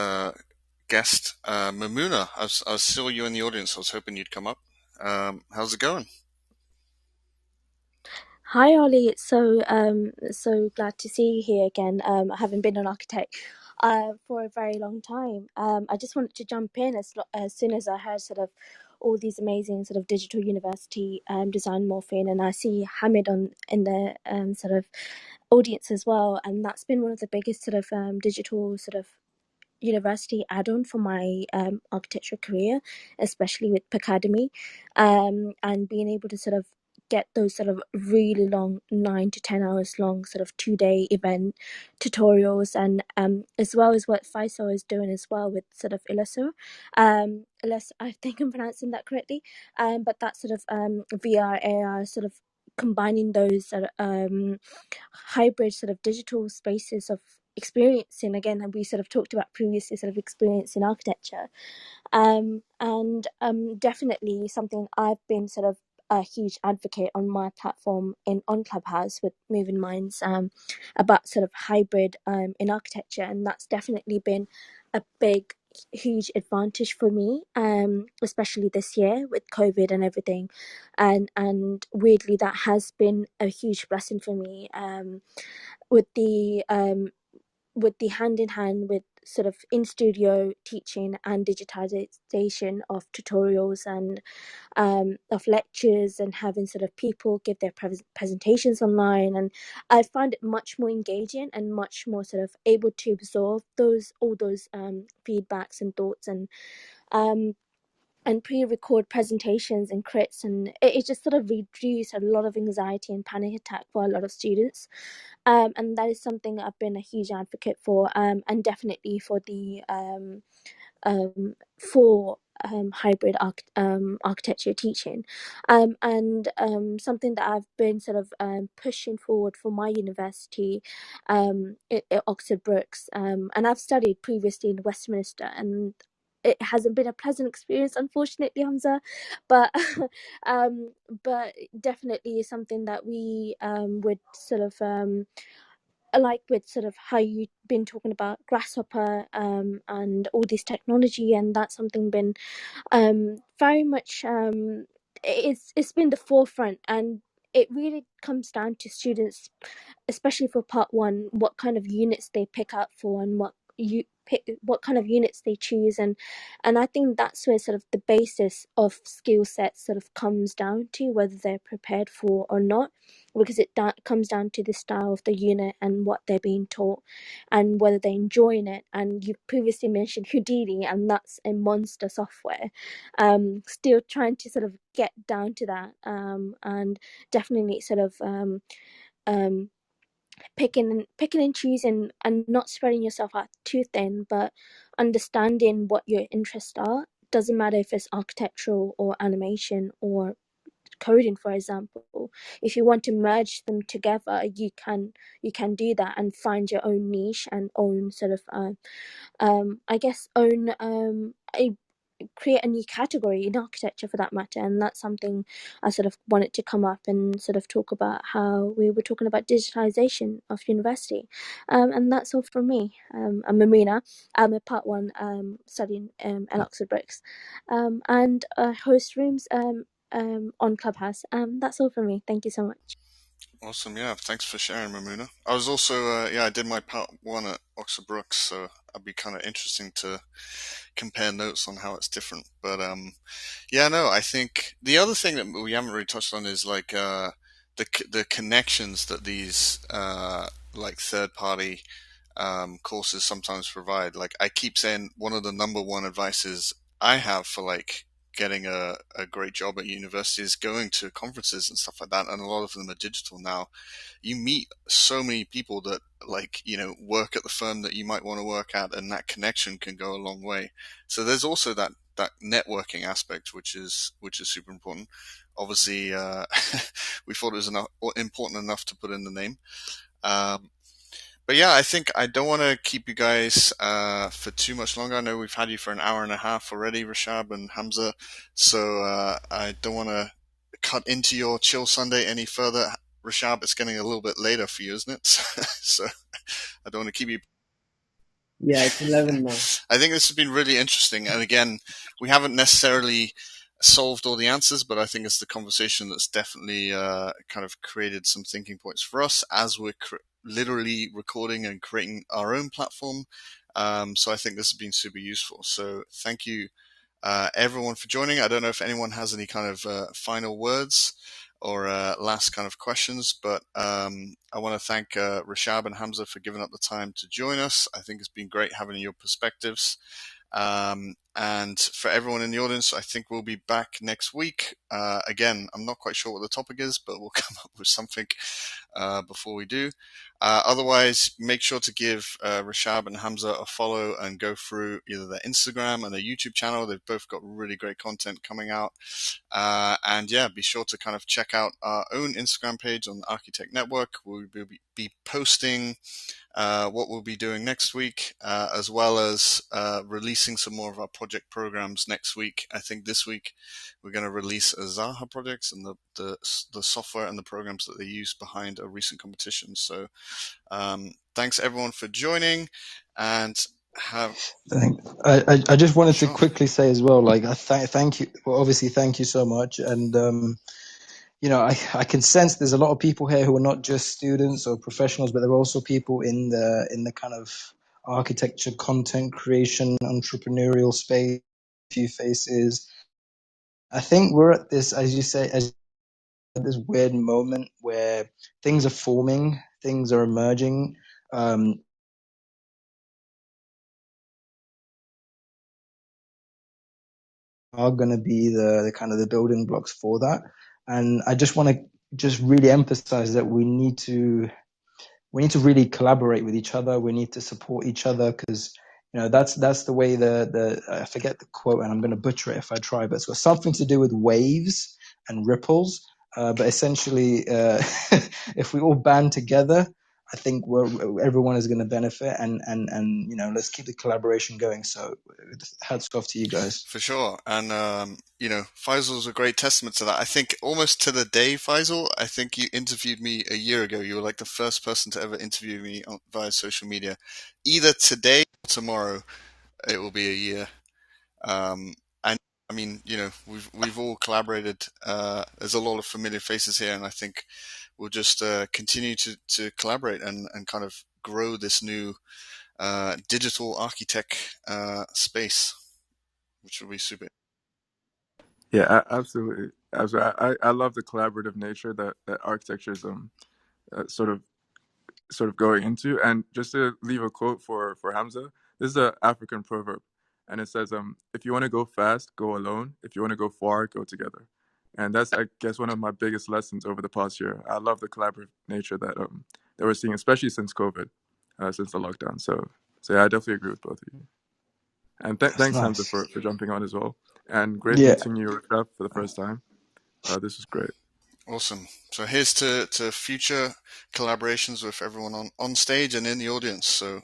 guest, Mamuna. I saw you in the audience. I was hoping you'd come up. How's it going? Hi Ollie, it's so glad to see you here again. I haven't been an architect for a very long time. I just wanted to jump in as soon as I heard sort of all these amazing sort of digital university design morphing, and I see Hamid in the sort of audience as well, and that's been one of the biggest sort of digital sort of university add-on for my architecture career, especially with Pacademy, and being able to sort of get those sort of really long 9 to 10 hours long sort of 2 day event tutorials, and as well as what Faisal is doing as well with sort of Illuso, unless I think I'm pronouncing that correctly, but that sort of VR AR sort of combining those sort of hybrid sort of digital spaces of experiencing, again, and we sort of talked about previously, sort of experience in architecture, and definitely something I've been sort of a huge advocate on my platform on Clubhouse with Moving Minds, about sort of hybrid in architecture, and that's definitely been a big huge advantage for me, especially this year with COVID and everything, and weirdly that has been a huge blessing for me, with the hand in hand with sort of in studio teaching and digitization of tutorials and of lectures, and having sort of people give their presentations online, and I find it much more engaging and much more sort of able to absorb all those feedbacks and thoughts, and pre-record presentations and crits, and it just sort of reduced a lot of anxiety and panic attack for a lot of students, and that is something I've been a huge advocate for, and definitely for the for hybrid architecture teaching, and something that I've been sort of pushing forward for my university, at Oxford Brookes, and I've studied previously in Westminster, and it hasn't been a pleasant experience, unfortunately, Hamza, but but definitely something that we would sort of like with sort of how you've been talking about Grasshopper, and all this technology, and that's something been very much it's been the forefront, and it really comes down to students, especially for part one, what kind of units they pick up for, and what kind of units they choose, and I think that's where sort of the basis of skill sets sort of comes down to, whether they're prepared for or not, because it comes down to the style of the unit and what they're being taught, and whether they're enjoying it. And you previously mentioned Houdini, and that's a monster software, still trying to sort of get down to that, and definitely sort of um picking and choosing, and not spreading yourself out too thin, but understanding what your interests are. Doesn't matter if it's architectural or animation or coding, for example. If you want to merge them together, you can do that and find your own niche and own sort of I guess own create a new category in architecture for that matter. And that's something I sort of wanted to come up and sort of talk about, how we were talking about digitalization of university. And that's all from me. I'm Marina. I'm a part one studying at Oxford Bricks, and host rooms on Clubhouse. That's all from me. Thank you so much. Awesome. Yeah. Thanks for sharing, Mamuna. I was also, I did my part one at Oxford Brooks, so I'd be kind of interesting to compare notes on how it's different. But, yeah, no, I think the other thing that we haven't really touched on is like, the connections that these, like third party, courses sometimes provide. Like I keep saying, one of the number one advices I have for like getting a great job at university is going to conferences and stuff like that. And a lot of them are digital now. You meet so many people that like, work at the firm that you might want to work at, and that connection can go a long way. So there's also that networking aspect, which is super important. Obviously, we thought it was important enough to put in the name. Um, but yeah, I think I don't want to keep you guys for too much longer. I know we've had you for an hour and a half already, Rashab and Hamza. So I don't want to cut into your chill Sunday any further. Rashab, it's getting a little bit later for you, isn't it? So I don't want to keep you. Yeah, it's 11 now. I think this has been really interesting. And again, we haven't necessarily solved all the answers, but I think it's the conversation that's definitely kind of created some thinking points for us as we're literally recording and creating our own platform. So I think this has been super useful. So thank you, everyone, for joining. I don't know if anyone has any kind of final words or last kind of questions, but I want to thank Rashab and Hamza for giving up the time to join us. I think it's been great having your perspectives. And for everyone in the audience, I think we'll be back next week. Again, I'm not quite sure what the topic is, but we'll come up with something before we do. Otherwise, make sure to give Rashab and Hamza a follow and go through either their Instagram and their YouTube channel. They've both got really great content coming out. And yeah, be sure to kind of check out our own Instagram page on the Archi-Tech Network. We'll be posting what we'll be doing next week, as well as releasing some more of our project programs next week. I think this week we're going to release a Zaha project and the software and the programs that they use behind a recent competition. So thanks everyone for joining, and have I just wanted to sure. quickly say as well, like thank you. Well, obviously, thank you so much, and I can sense there's a lot of people here who are not just students or professionals, but there are also people in the kind of architecture, content creation, entrepreneurial space. Few faces. I think we're at this, as you say, this weird moment where things are forming, things are emerging. Are going to be the kind of the building blocks for that, and I just want to just really emphasize that we need to really collaborate with each other. We need to support each other, because that's the way the I forget the quote, and I'm going to butcher it if I try, but it's got something to do with waves and ripples. But essentially, if we all band together, I think everyone is going to benefit, and let's keep the collaboration going. So hats off to you guys. For sure. And, Faisal's a great testament to that. I think almost to the day, Faisal, I think you interviewed me a year ago. You were like the first person to ever interview me via social media. Either today or tomorrow, it will be a year. And I mean, we've all collaborated. There's a lot of familiar faces here, and I think we'll just continue to collaborate and kind of grow this new digital Archi-Tech space, which will be super. Yeah, absolutely. Absolutely. I love the collaborative nature that architecture is sort of going into. And just to leave a quote for Hamza, this is an African proverb, and it says, if you want to go fast, go alone. If you want to go far, go together. And that's, I guess, one of my biggest lessons over the past year. I love the collaborative nature that we're seeing, especially since COVID, since the lockdown. So yeah, I definitely agree with both of you. And That's thanks, Hamza, nice. for jumping on as well. And great Yeah. meeting you, Rashab, for the first time. This was great. Awesome. So here's to future collaborations with everyone on stage and in the audience. So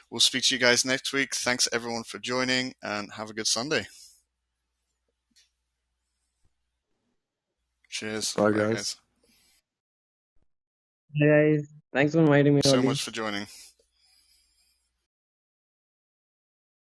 we'll speak to you guys next week. Thanks everyone for joining, and have a good Sunday. Cheers. Bye, Bye, guys. guys. Hey guys, thanks for inviting me, So Ollie. much for joining.